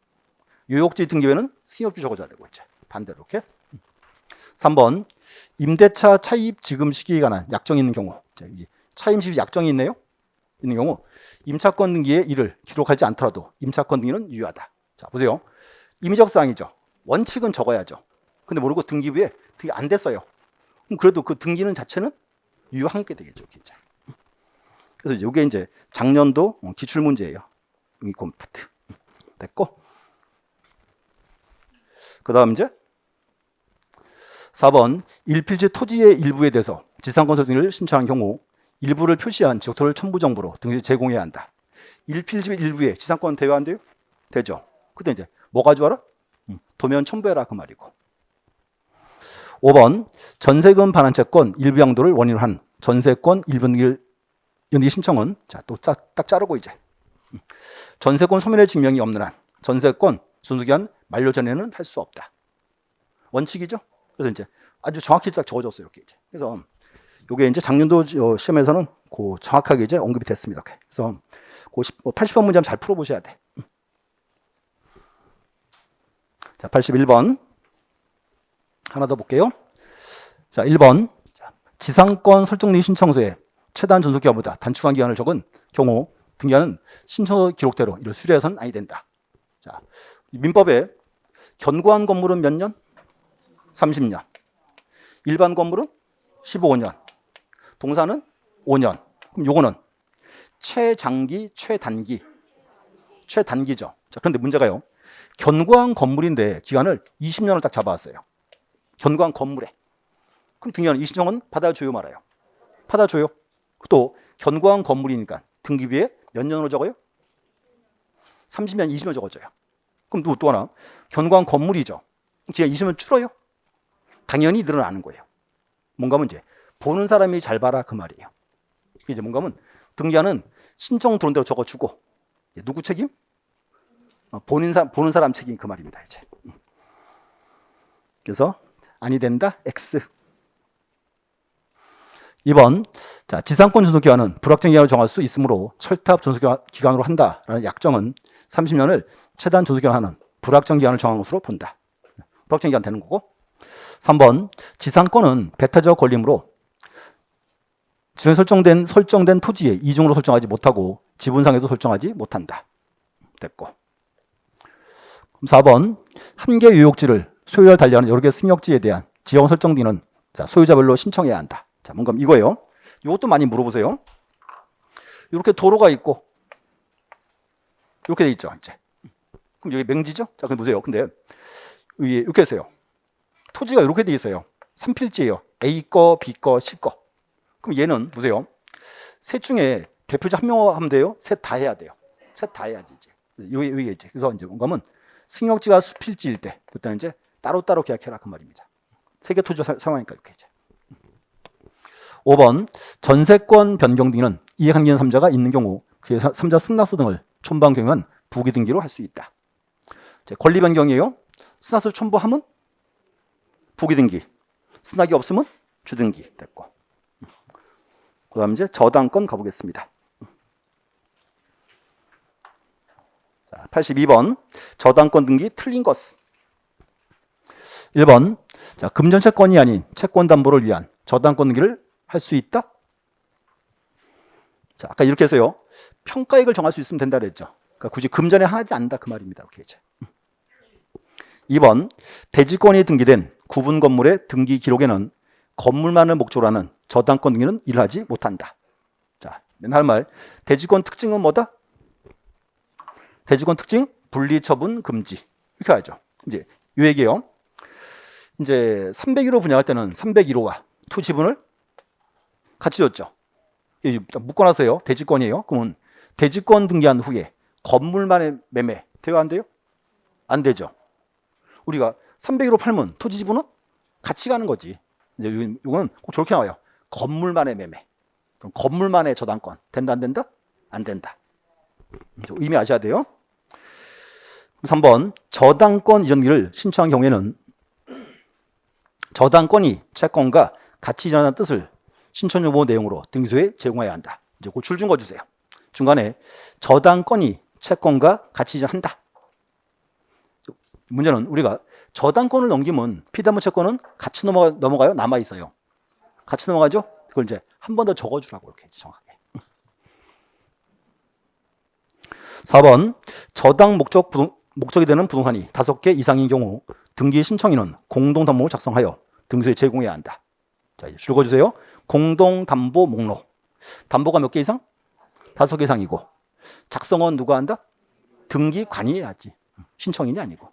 유역지 등기부에는 승역지 적어줘야 되고 이제 반대로 이렇게. 3번 임대차 차입 지급 시기에 관한 약정이 있는 경우 차입 시기 약정이 있는 경우 임차권 등기에 이를 기록하지 않더라도 임차권 등기는 유효하다. 자, 보세요. 임의적 사항이죠. 원칙은 적어야죠. 근데 모르고 등기부에 등기 안 됐어요. 그럼 그래도 그 등기는 자체는 유효한 게 되겠죠. 이제. 그래서 이게 이제 작년도 기출 문제예요. 용의권 파트. 됐고. 그다음 이제 4번 일필지 토지의 일부에 대해서 지상권 설정을 신청한 경우 일부를 표시한 지역토를 첨부 정보로 등기를 제공해야 한다. 일필지 일부에 지상권 대여안 돼요? 되죠. 그때 이제 뭐 가져와라? 도면 첨부해라 그 말이고. 5번 전세금 반환채권 일부 양도를 원인으로 한 전세권 일부 연기 신청은 자, 또 딱 자르고 이제 전세권 소멸의 증명이 없는 한 전세권 순수기한 만료 전에는 할 수 없다. 원칙이죠. 그래서 이제 아주 정확히 딱 적어줬어요. 이렇게 이제. 그래서 이게 이제 작년도 시험에서는 정확하게 이제 언급이 됐습니다. 이렇게. 그래서 80번 문제 한번 잘 풀어보셔야 돼. 자, 81번 하나 더 볼게요. 자, 1번 지상권 설정리 신청서에 최단 존속 기간보다 단축한 기간을 적은 경우 등기한은 신청 기록대로 이를 수리해서는 아니 된다. 자, 민법에 견고한 건물은 몇 년? 30년. 일반 건물은 15년. 동사는 5년. 그럼 요거는 최장기, 최단기. 최단기죠. 자, 그런데 문제가요. 견고한 건물인데 기간을 20년을 딱 잡아왔어요. 견고한 건물에. 그럼 등기한은 이 신청은 받아줘요, 말아요? 받아줘요. 또 견고한 건물이니까 등기부에 몇 년으로 적어요? 30년, 20년 적어줘요. 그럼 또 하나, 견고한 건물이죠. 기간 20년 줄어요? 당연히 늘어나는 거예요. 뭔가 하면 이제 보는 사람이 잘 봐라 그 말이에요. 이제 뭔가 하면 등기한은 신청 들어온 대로 적어주고 누구 책임? 보는 사람 책임 그 말입니다. 이제. 그래서 아니 된다 X. 2번, 자, 지상권 존속 기간은 불확정 기간으로 정할 수 있으므로 철탑 존속 기간으로 한다라는 약정은 30년을 최단 존속 기간을 하는 불확정 기간을 정한 것으로 본다. 불확정 기간 되는 거고. 3번, 지상권은 배타적 권리이므로 지금 설정된 토지에 이중으로 설정하지 못하고 지분상에도 설정하지 못한다. 됐고. 4번, 한 개 유역지를 소유할 달리하는 여러 개 승역지에 대한 지형 설정 등은 소유자별로 신청해야 한다. 자, 뭔가 이거예요. 이것도 많이 물어보세요. 이렇게 도로가 있고 이렇게 돼 있죠. 이제. 그럼 여기 맹지죠? 자, 그럼 보세요. 근데 위에 이렇게 했어요. 토지가 이렇게 돼 있어요. 3필지예요. A 거, B 거, C 거. 그럼 얘는 보세요. 셋 중에 대표자 한 명 하면 돼요? 셋 다 해야 돼요. 셋 다 해야지 이제. 여기 이제. 그래서 이제 뭔가 하면 승역지가 수필지일 때 그때는 이제 따로따로 계약해라 그 말입니다. 세 개 토지 사용하니까 이렇게 이제. 5번, 전세권 변경 등은 이해관계인 3자가 있는 경우 그의 3자 승낙서 등을 첨부한 경우는 부기 등기로 할 수 있다. 권리 변경이에요. 승낙서 첨부하면 부기 등기, 승낙이 없으면 주등기 됐고. 그 다음 이제 저당권 가보겠습니다. 자, 82번, 저당권 등기 틀린 것은 1번, 자, 금전 채권이 아닌 채권 담보를 위한 저당권 등기를 할 수 있다? 자, 아까 이렇게 해서요. 평가액을 정할 수 있으면 된다 그랬죠. 그러니까 굳이 금전에 하나지 않는다 그 말입니다. 이렇게 이제. 2번, 대지권이 등기된 구분 건물의 등기 기록에는 건물만을 목적으로 하는 저당권 등기는 일하지 못한다. 자, 맨날 말 대지권 특징은 뭐다? 대지권 특징 분리 처분 금지. 이렇게 하죠. 이제 이 얘기예요. 이제 301호 분양할 때는 301호와 토 지분을 같이 줬죠. 묶어놨어요. 대지권이에요. 그러면 대지권 등기한 후에 건물만의 매매 돼요? 안 돼요? 안 되죠. 우리가 301호 팔면 토지 지분은 같이 가는 거지. 이제 이거는 꼭 저렇게 나와요. 건물만의 매매. 그럼 건물만의 저당권 된다 안 된다? 안 된다. 의미 아셔야 돼요. 3번, 저당권 이전기를 신청한 경우에는 저당권이 채권과 같이 이전하는 뜻을 신청 요구 내용으로 등기소에 제공해야 한다. 이제 그 줄 준 거 주세요. 중간에 저당권이 채권과 같이 이전한다. 문제는 우리가 저당권을 넘기면 피담보 채권은 같이 넘어가요? 남아 있어요. 같이 넘어가죠? 그걸 이제 한 번 더 적어주라고 이렇게 정확하게. 4번, 저당 목적이 되는 부동산이 5개 이상인 경우 등기 신청인은 공동담보를 작성하여 등기소에 제공해야 한다. 자, 이제 읽어주세요. 공동담보 목록. 담보가 몇 개 이상? 5개 이상이고 작성은 누가 한다? 등기관이 해야지. 신청인이 아니고.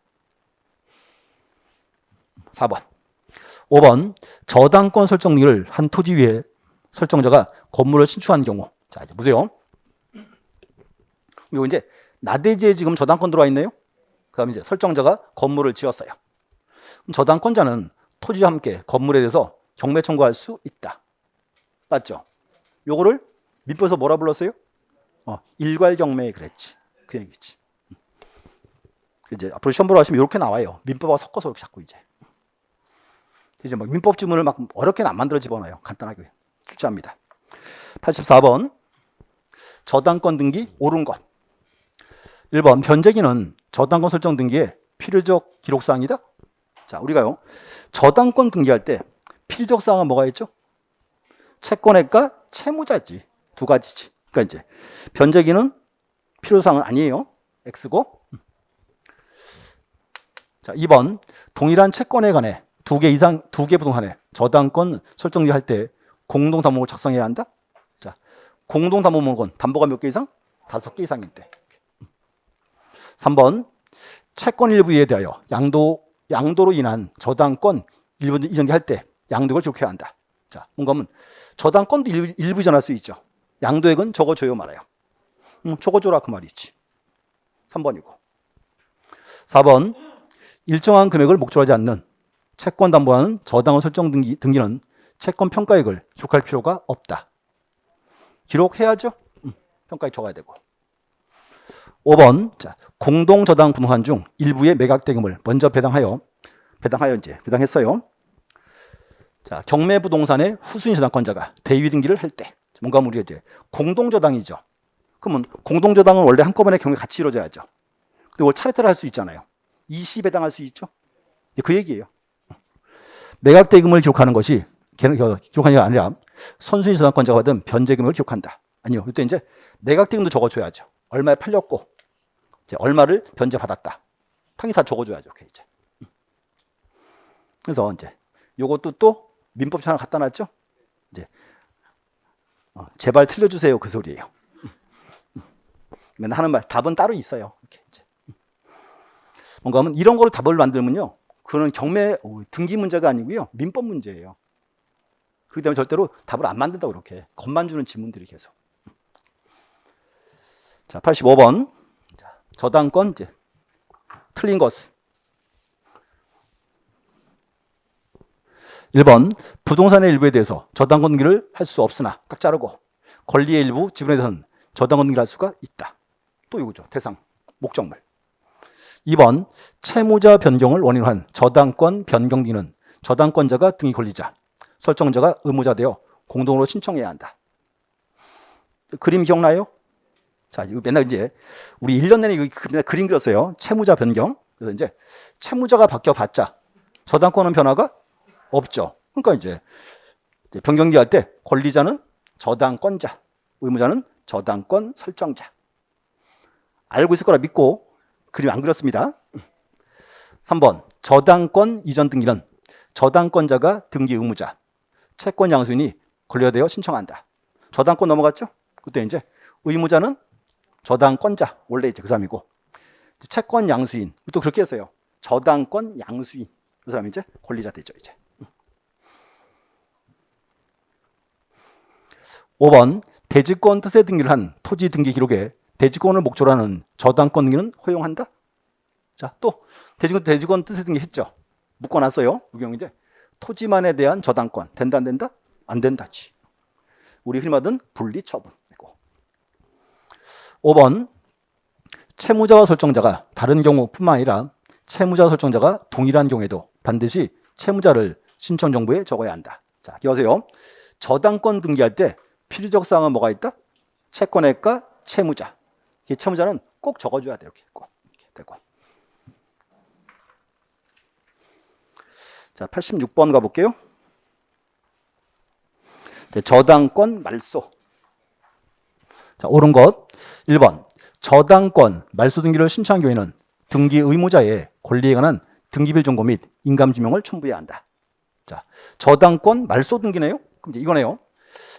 4번. 5번, 저당권 설정 등을 한 토지 위에 설정자가 건물을 신축한 경우. 자, 이제 보세요. 이거 이제 나대지에 지금 저당권 들어와 있네요. 그 다음에 이제 설정자가 건물을 지었어요. 그럼 저당권자는 토지와 함께 건물에 대해서 경매 청구할 수 있다. 맞죠? 요거를 민법에서 뭐라 불렀어요? 일괄경매 그랬지. 그 얘기지. 이제 앞으로 시험 보러 가시면 이렇게 나와요. 민법하고 섞어서 이렇게 자꾸 이제 막 민법 지문을 막 어렵게는 안 만들어 집어넣어요. 간단하게 출제합니다. 84번, 저당권 등기 옳은 것. 1번, 변제기는 저당권 설정 등기에 필요적 기록사항이다. 자, 우리가요 저당권 등기할 때 필요적 사항은 뭐가 있죠? 채권액과 채무자지. 두 가지지. 그러니까 이제 변제기는 필요사항은 아니에요. X고. 자, 2번. 동일한 채권에 관해 두 개 부동산에 저당권 설정을 할 때 공동담보물을 작성해야 한다. 자, 공동담보물은 담보가 몇 개 이상? 5개 이상일 때. 3번. 채권 일부에 대하여 양도로 인한 저당권 일부 이전할 때 양도액을 기록해야 한다. 자, 뭔가 하면 저당권도 일부 이전할 수 있죠. 양도액은 적어줘요 말아요. 적어줘라 그 말이지. 3번이고. 4번. 일정한 금액을 목적으로 하지 않는 채권 담보하는 저당권 설정 등기는 채권 평가액을 기록할 필요가 없다. 기록해야죠. 평가액 적어야 되고. 5번. 자, 공동저당 부동산 중 일부의 매각대금을 먼저 배당했어요. 자, 경매부동산의 후순위 저당권자가 대위 등기를 할 때 뭔가 우리가 이제 공동저당이죠. 그러면 공동저당은 원래 한꺼번에 경매 같이 이루어져야죠. 근데 이걸 차례차례 할 수 있잖아요. 이시 배당할 수 있죠. 그 얘기예요. 매각대금을 기록하는 것이 기록하는 게 아니라 선순위 저당권자가 받은 변제금을 기록한다. 아니요. 이때 이제 매각대금도 적어줘야죠. 얼마에 팔렸고 이제 얼마를 변제받았다. 당연히 다 적어줘야죠. 이제. 그래서 이제 요것도 또 민법처럼 하나 갖다 놨죠. 이제 제발 틀려주세요 그 소리예요. 맨날 하는 말 답은 따로 있어요. 이렇게 이제. 뭔가 하면 이런 거를 답을 만들면요, 그거는 경매 등기 문제가 아니고요 민법 문제예요. 그렇기 때문에 절대로 답을 안 만든다고 이렇게 겁만 주는 지문들이 계속. 자, 85번. 자, 저당권 이제 틀린 것은 1번 부동산의 일부에 대해서 저당권 등기를 할 수 없으나 딱 자르고 권리의 일부 지분에 대해서는 저당권 등기를 할 수가 있다. 또 이거죠. 대상 목적물. 2번 채무자 변경을 원인으로 한 저당권 변경 등기는 저당권자가 등기 권리자, 설정자가 의무자 되어 공동으로 신청해야 한다. 그림 기억나요? 자, 이거 맨날 이제 우리 1년 내내 맨날 그림 그렸어요. 채무자 변경. 그래서 이제 채무자가 바뀌어봤자 저당권은 변화가 없죠. 그러니까 이제 변경기 할 때 권리자는 저당권자, 의무자는 저당권 설정자. 알고 있을 거라 믿고 그림 안 그렸습니다. 3번 저당권 이전 등기는 저당권자가 등기 의무자, 채권 양수인이 권리되어 신청한다. 저당권 넘어갔죠? 그때 이제 의무자는 저당권자, 원래 이제 그 사람이고, 채권 양수인 또 그렇게 했어요. 저당권 양수인 그 사람이 이제 권리자 되죠. 이제 5번 대지권 뜻의 등기를 한 토지 등기 기록에 대지권을 목적으로 하는 저당권 등기는 허용한다. 자, 또 대지권 뜻의 등기 했죠. 묶어놨어요. 이 경우 이제 토지만에 대한 저당권 된다 안 된다? 안 된다지. 우리 흔히 말하는 분리 처분. 5번 채무자와 설정자가 다른 경우뿐만 아니라 채무자와 설정자가 동일한 경우에도 반드시 채무자를 신청 정보에 적어야 한다. 자, 기억하세요. 저당권 등기할 때 필요적 사항은 뭐가 있다? 채권액과 채무자. 이 채무자는 꼭 적어줘야 돼요. 이렇게 되고. 자, 86번 가볼게요. 저당권 말소. 자, 옳은 것 1번 저당권 말소 등기를 신청한 경우에는 등기 의무자의 권리에 관한 등기bil 정보 및 인감증명을 첨부해야 한다. 자, 저당권 말소 등기네요. 그럼 이제 이거네요.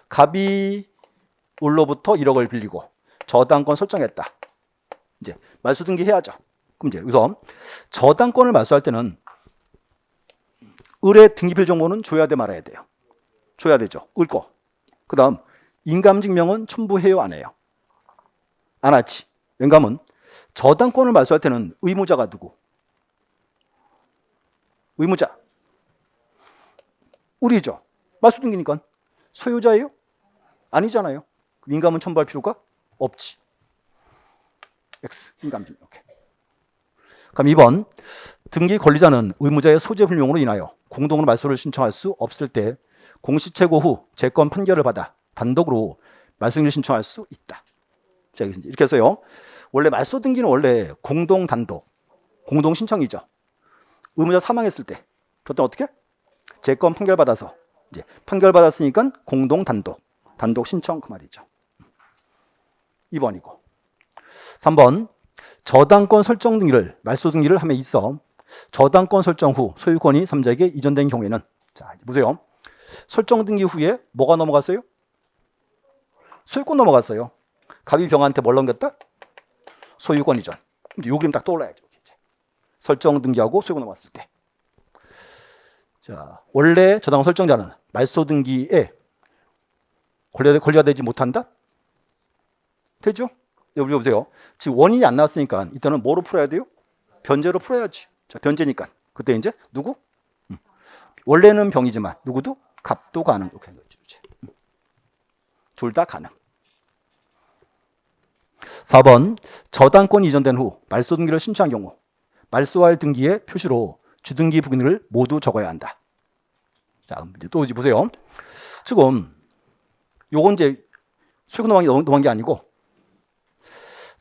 갑이 을로부터 1억을 빌리고 저당권 설정했다. 이제 말소 등기 해야죠. 그럼 이제 여기서 저당권을 말소할 때는 을의 등기bil 정보는 줘야 돼 말아야 돼요. 줘야 되죠. 을 거. 그다음 인감증명은 첨부해요 안 해요? 안 하지. 왜냐하면 저당권을 말소할 때는 의무자가 누구? 의무자. 을이죠. 말소 등기니까 소유자예요? 아니잖아요. 인감은 첨부할 필요가 없지. X 인감증명. 오케이. 그럼 2번 등기 권리자는 의무자의 소재 불명으로 인하여 공동으로 말소를 신청할 수 없을 때 공시채고 후 재건 판결을 받아 단독으로 말소 등기를 신청할 수 있다. 자, 이렇게 해서요. 원래 말소 등기는 원래 공동 단독, 공동 신청이죠. 의무자 사망했을 때 그때 어떻게? 재건 판결 받아서 이제 판결 받았으니까 공동 단독 단독 신청 그 말이죠. 2번이고. 3번 저당권 설정 등기를 말소 등기를 함에 있어 저당권 설정 후 소유권이 3자에게 이전된 경우에는 자, 보세요. 설정 등기 후에 뭐가 넘어갔어요? 소유권 넘어갔어요. 갑이 병한테 뭘 넘겼다? 소유권 이전. 요 그림 딱 떠올라야죠. 설정 등기하고 소유권 넘어갔을 때. 자, 원래 저당권 설정자는 말소 등기에 권리가 되지 못한다? 되죠? 여기 보세요. 지금 원인이 안 나왔으니까 이때는 뭐로 풀어야 돼요? 변제로 풀어야지. 자, 변제니까. 그때 이제 누구? 원래는 병이지만 누구도? 갑도 가능. 이렇게 하는 거죠. 둘 다 가능. 4번 저당권이 이전된 후 말소 등기를 신청한 경우 말소할 등기의 표시로 주등기 부분을 모두 적어야 한다. 자, 이제 또 보세요. 지금 요건 이제 소유권 넘어간 게 아니고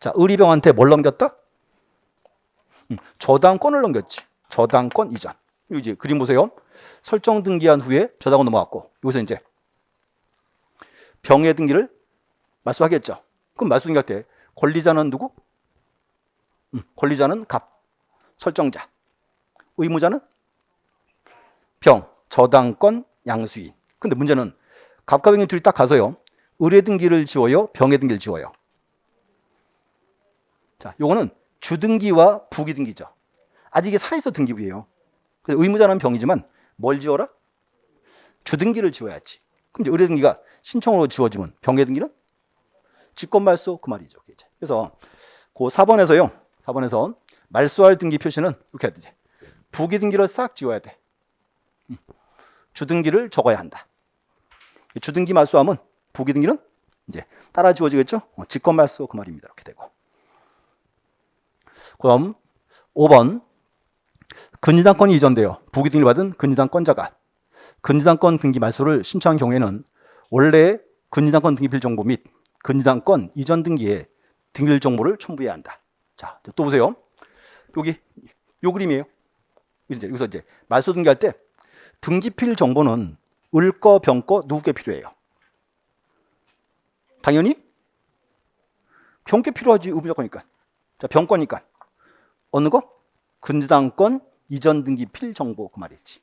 자, 의리병한테 뭘 넘겼다? 저당권을 넘겼지. 저당권 이전. 이제 그림 보세요. 설정 등기한 후에 저당권 넘어갔고 여기서 이제 병의 등기를 말소하겠죠. 그럼 말소 등기할 때 권리자는 누구? 권리자는 갑, 설정자. 의무자는 병, 저당권, 양수인. 근데 문제는 갑과 병이 둘이 딱 가서요. 의뢰 등기를 지워요, 병의 등기를 지워요. 자, 요거는 주등기와 부기등기죠. 아직 이게 살아있어 등기부예요. 그래서 의무자는 병이지만 뭘 지워라? 주등기를 지워야지. 그럼 이제 의뢰 등기가 신청으로 지워지면 병의 등기는 직권말소 그 말이죠. 그래서 그 4번에서요. 4번에서 말소할 등기 표시는 이렇게 해야 되지. 부기등기를 싹 지워야 돼. 주등기를 적어야 한다. 주등기 말소하면 부기등기는 이제 따라 지워지겠죠. 직권말소 그 말입니다. 이렇게 되고. 그럼 5번 근저당권이 이전되어 부기등기를 받은 근저당권자가 근저당권 등기 말소를 신청한 경우에는 원래 근저당권 등기 필정보 및 근저당권 이전 등기에 등기일 정보를 첨부해야 한다. 자, 또 보세요. 여기 요 그림이에요. 여기서 이제 말소 등기할 때 등기필 정보는 을거 병거 누구께 필요해요? 당연히 병께 필요하지. 의무자권이니까. 자, 병거니까 어느 거? 근저당권 이전 등기 필 정보 그 말이지.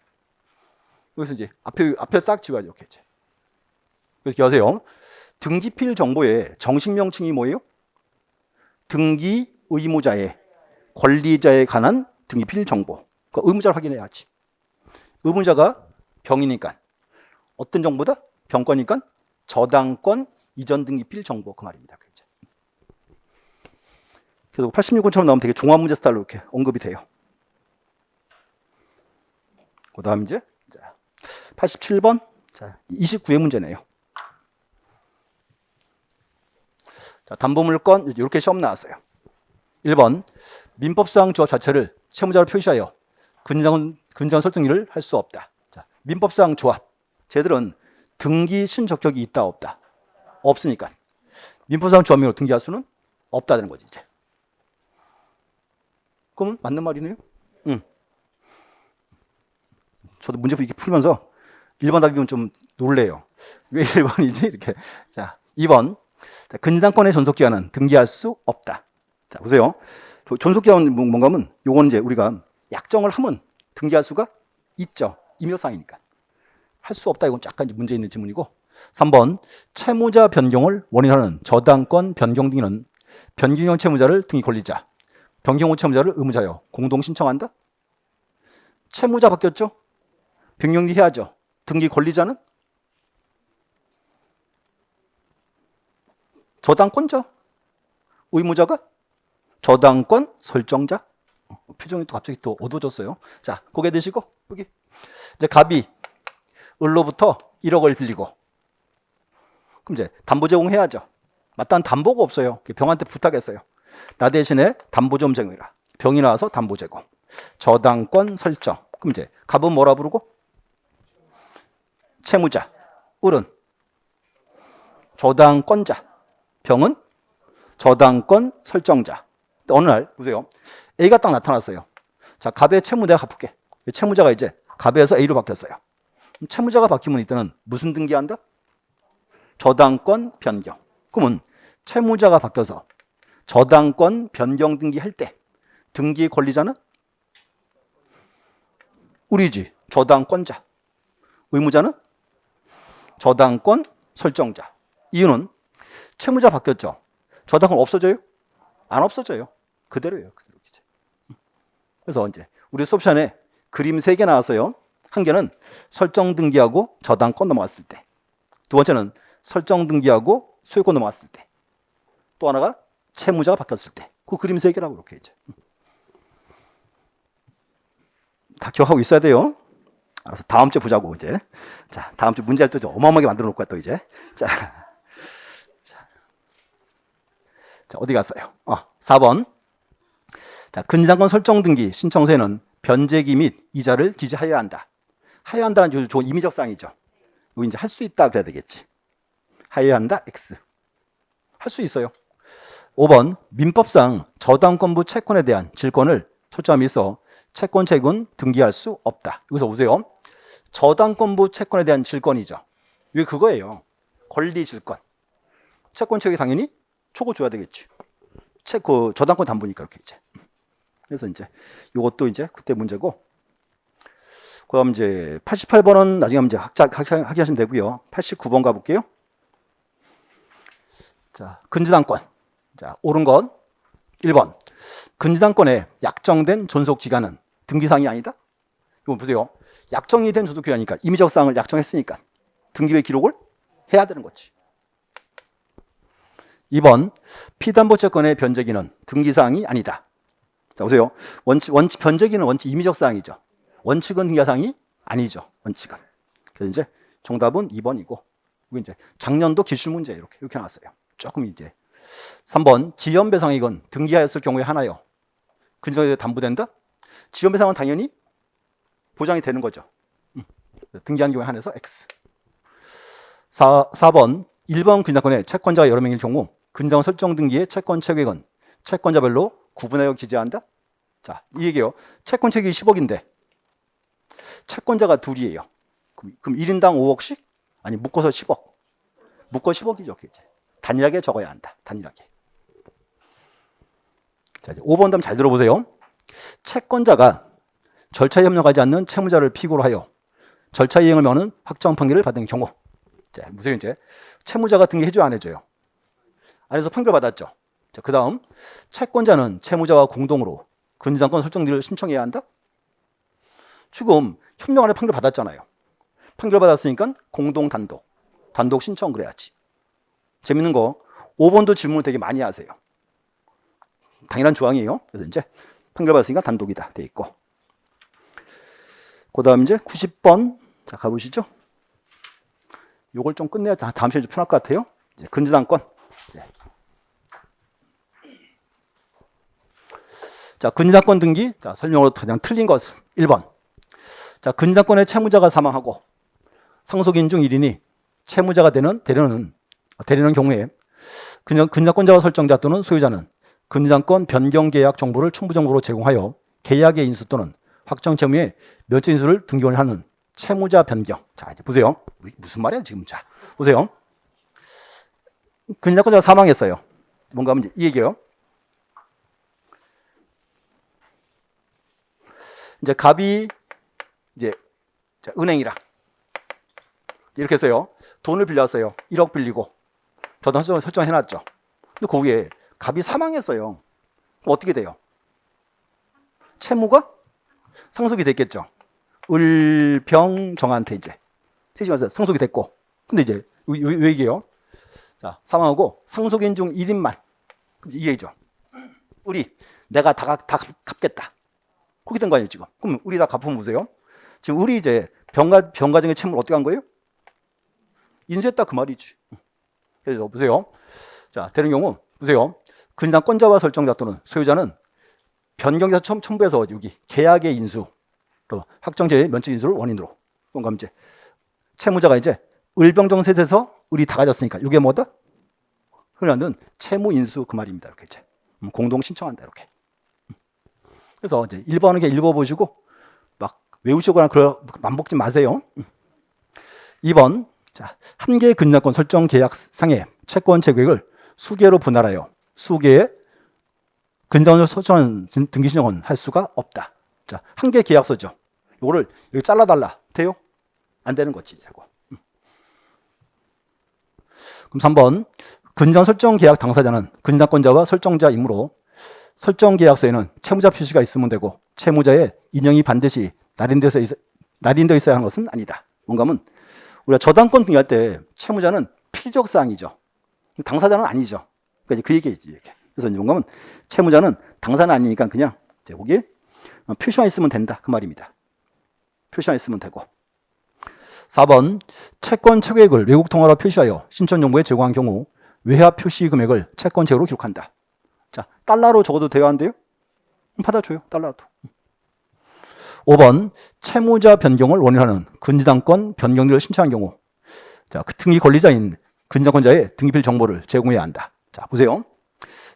여기서 이제 앞에 싹 지워야죠. 이렇게 이제. 그래서 기억하세요. 등기필 정보의 정식 명칭이 뭐예요? 등기 의무자의 권리자에 관한 등기필 정보. 그 의무자를 확인해야지. 의무자가 병이니까 어떤 정보다? 병권이니까 저당권 이전 등기필 정보 그 말입니다. 그래서 86번처럼 나오면 되게 종합 문제 스타일로 이렇게 언급이 돼요. 그 다음 이제 87번 29회 문제네요. 자, 담보물건 이렇게 시험 나왔어요. 1번 민법상 조합 자체를 채무자로 표시하여 근저당 설정일을 할 수 없다. 자, 민법상 조합 쟤들은 등기 신적격이 있다 없다? 없으니까 민법상 조합으로 등기할 수는 없다는 거지 이제. 그럼 맞는 말이네요. 저도 문제 이렇게 풀면서 1번 답이면 좀 놀래요. 왜 1번이지? 이렇게. 자, 2번 근저당권의 존속기한은 등기할 수 없다. 자, 보세요. 존속기한은 뭔가 하면 요건 이제 우리가 약정을 하면 등기할 수가 있죠. 임의사항이니까. 할 수 없다. 이건 약간 문제 있는 지문이고. 3번 채무자 변경을 원인하는 저당권 변경 등기는 변경형 채무자를 등기 권리자, 변경 후 채무자를 의무자여 공동 신청한다. 채무자 바뀌었죠? 변경이 해야죠. 등기 권리자는 저당권자, 의무자가 저당권 설정자. 표정이 또 갑자기 또 어두워졌어요. 자, 고개 드시고 여기 이제 갑이 을로부터 1억을 빌리고 그럼 이제 담보 제공해야죠. 마땅한 담보가 없어요. 병한테 부탁했어요. 나 대신에 담보 좀 제공해라. 병이 나와서 담보 제공. 저당권 설정. 그럼 이제 갑은 뭐라 부르고? 채무자. 을은 저당권자. 병은 저당권 설정자. 어느 날 보세요. A가 딱 나타났어요. 자, 갑의 채무 내가 갚을게. 채무자가 이제 갑에서 A로 바뀌었어요. 채무자가 바뀌면 이때는 무슨 등기한다? 저당권 변경. 그러면 채무자가 바뀌어서 저당권 변경 등기할 때 등기 권리자는 우리지. 저당권자. 의무자는 저당권 설정자. 이유는 채무자 바뀌었죠. 저당권 없어져요? 안 없어져요. 그대로예요. 그대로. 그래서 이제 우리 수업 시간에 그림 3개 나왔어요. 한 개는 설정 등기하고 저당권 넘어갔을 때. 두 번째는 설정 등기하고 소유권 넘어갔을 때. 또 하나가 채무자가 바뀌었을 때. 그 그림 3개라고 이렇게 이제. 다 기억하고 있어야 돼요. 알아서 다음 주에 보자고 이제. 자, 다음 주 문제를 또 어마어마하게 만들어 놓을 거야 또 이제. 자, 어디 갔어요? 4번. 자, 근저당권 설정 등기 신청서에는 변제기 및 이자를 기재하여야 한다. 하여야 한다는 좋은 임의적 사항이죠. 이거 이제 할 수 있다 그래야 되겠지. 하여야 한다 X. 할 수 있어요. 5번. 민법상 저당권부 채권에 대한 질권을 설정함에 있어 채권 책임은 등기할 수 없다. 여기서 보세요. 저당권부 채권에 대한 질권이죠. 이게 그거예요. 권리 질권. 채권 책임이 당연히 초고 줘야 되겠지. 저당권 담보니까 이렇게 이제. 그래서 이제 이것도 이제 그때 문제고. 그다음 이제 88번은 나중에 이제 확인하시면 되고요. 89번 가볼게요. 자, 근저당권. 자, 옳은 건 1번. 근저당권의 약정된 존속 기간은 등기사항이 아니다. 이거 보세요. 약정이 된 존속 기간이니까 임의적 사항을 약정했으니까 등기부에 기록을 해야 되는 거지. 2번. 피담보 채권의 변제기는 등기사항이 아니다. 자, 보세요. 변제기는 원칙 임의적 사항이죠. 원칙은 등기사항이 아니죠. 원칙은. 그래서 이제 정답은 2번이고, 이거 이제 작년도 기출 문제 이렇게 나왔어요. 조금 이제. 3번. 지연배상액은 등기하였을 경우에 하나요. 근저당권에 담보된다? 지연배상은 당연히 보장이 되는 거죠. 등기한 경우에 한해서 X. 4번. 1번 근저당권의 채권자가 여러 명일 경우 근저당권 설정 등기의 채권 체계액은 채권자별로 구분하여 기재한다? 자, 이 얘기예요. 채권 체계액이 10억인데 채권자가 둘이에요. 그럼 1인당 5억씩? 아니, 묶어서 10억. 묶어 10억이죠. 단일하게 적어야 한다. 단일하게. 자, 이제 5번 답 잘 들어보세요. 채권자가 절차에 협력하지 않는 채무자를 피고로 하여 절차 이행을 명하는 확정 판결을 받은 경우. 자, 보세요. 이제 채무자가 등기해줘야 안 해줘요? 안 해서 판결 받았죠. 자, 그 다음 채권자는 채무자와 공동으로 근저당권 설정등기를 신청해야 한다? 지금 협력 안에 판결 받았잖아요. 판결 받았으니까 공동 단독 신청 그래야지. 재밌는 거 5번도 질문을 되게 많이 하세요. 당연한 조항이에요. 그래서 이제 판결 받았으니까 단독이다 돼 있고. 그다음 이제 90번 자 가보시죠. 요걸 좀 끝내야 다음 시간에 좀 편할 것 같아요. 이제 근저당권. 자, 근저당권 등기. 자, 설명으로 가장 틀린 것은 1번. 자, 근저당권의 채무자가 사망하고 상속인 중 1인이 채무자가 되려는 경우에 근저당권자와 설정자 또는 소유자는 근저당권 변경 계약 정보를 첨부 정보로 제공하여 계약의 인수 또는 확정 채무의 면책 인수를 등기원을 하는 채무자 변경. 자, 이제 보세요. 무슨 말이야 지금. 자, 보세요. 근저당권자가 사망했어요. 뭔가 하면 이 얘기예요. 이제 갑이 이제 은행이랑 이렇게 해서요. 돈을 빌렸어요. 1억 빌리고 저도 설정해놨죠. 근데 거기에 갑이 사망했어요. 그럼 어떻게 돼요? 채무가 상속이 됐겠죠. 을병정한테 이제 세심해서 상속이 됐고. 근데 이제 왜 이게요? 자, 사망하고 상속인 중 1인만 이 얘기죠. 내가 다 갚겠다. 그렇게 된 거 아니에요 지금. 그럼 우리 다 갚으면 보세요. 지금 우리 이제 병가정의 채무를 어떻게 한 거예요? 인수했다 그 말이지. 그래서 보세요. 자, 되는 경우 보세요. 근저당권자와 설정자 또는 소유자는 변경에서 첨부해서 여기 계약의 인수, 또 확정제의 면책 인수를 원인으로. 그럼 이제 채무자가 이제 을병정세에서 을이 다 가졌으니까 이게 뭐다? 흔히는 채무 인수 그 말입니다. 이렇게 이제 공동 신청한다 이렇게. 그래서 이제 1번은 그냥 읽어보시고 막 외우시거나 그런 맘먹지 마세요. 2번 자, 한 개의 근저당권 설정 계약상의 채권체 계획을 수개로 분할하여 수개의 근저당권 설정 등기 신청은 할 수가 없다. 자, 한 개 계약서죠. 이거를 여기 잘라달라. 돼요? 안 되는 거지, 자고. 그럼 3번. 근저당 설정 계약 당사자는 근저당권자와 설정자이므로 설정 계약서에는 채무자 표시가 있으면 되고 채무자의 인형이 반드시 날인되어 있어야 하는 것은 아니다. 뭔가 하면 우리가 저당권 등기할 때 채무자는 필적 사항이죠. 당사자는 아니죠. 그러니까 그 얘기지 이렇게. 그래서 이제 뭔가 하면 채무자는 당사는 아니니까 그냥 거기에 표시만 있으면 된다. 그 말입니다. 표시만 있으면 되고. 4번. 채권 체계액을 외국 통화로 표시하여 신청 정보에 제공한 경우 외화 표시 금액을 채권체계로 기록한다. 자, 달러로 적어도 돼야 한대요? 받아줘요. 달러로. 5번. 채무자 변경을 원하는 근저당권 변경을 신청한 경우 자, 그 등기 권리자인 근저당권자의 등기필 정보를 제공해야 한다. 자, 보세요.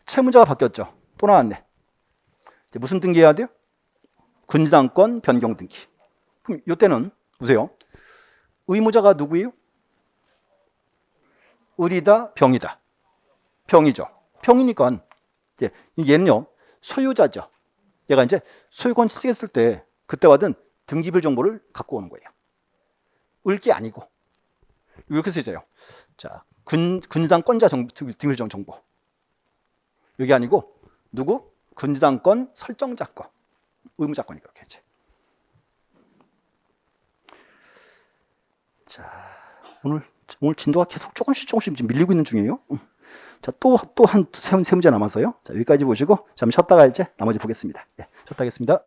채무자가 바뀌었죠. 또 나왔네. 이제 무슨 등기해야 돼요? 근저당권 변경 등기. 그럼 이때는 보세요. 의무자가 누구예요? 을이다, 병이다. 병이죠. 병이니까 이제 얘는요 소유자죠. 얘가 이제 소유권 취득했을 때 그때 받은 등기별 정보를 갖고 오는 거예요. 을게 아니고 이렇게 쓰여져요. 자, 근저당권자 등기별 정보. 이게 아니고 누구? 근저당권 설정자 거. 의무자권이 그렇게 했지. 자, 오늘 진도가 계속 조금씩 지금 밀리고 있는 중이에요. 자, 또 한 세 문제 남았어요. 자, 여기까지 보시고 잠시 쉬었다가 이제 나머지 보겠습니다. 예, 쉬었다 하겠습니다.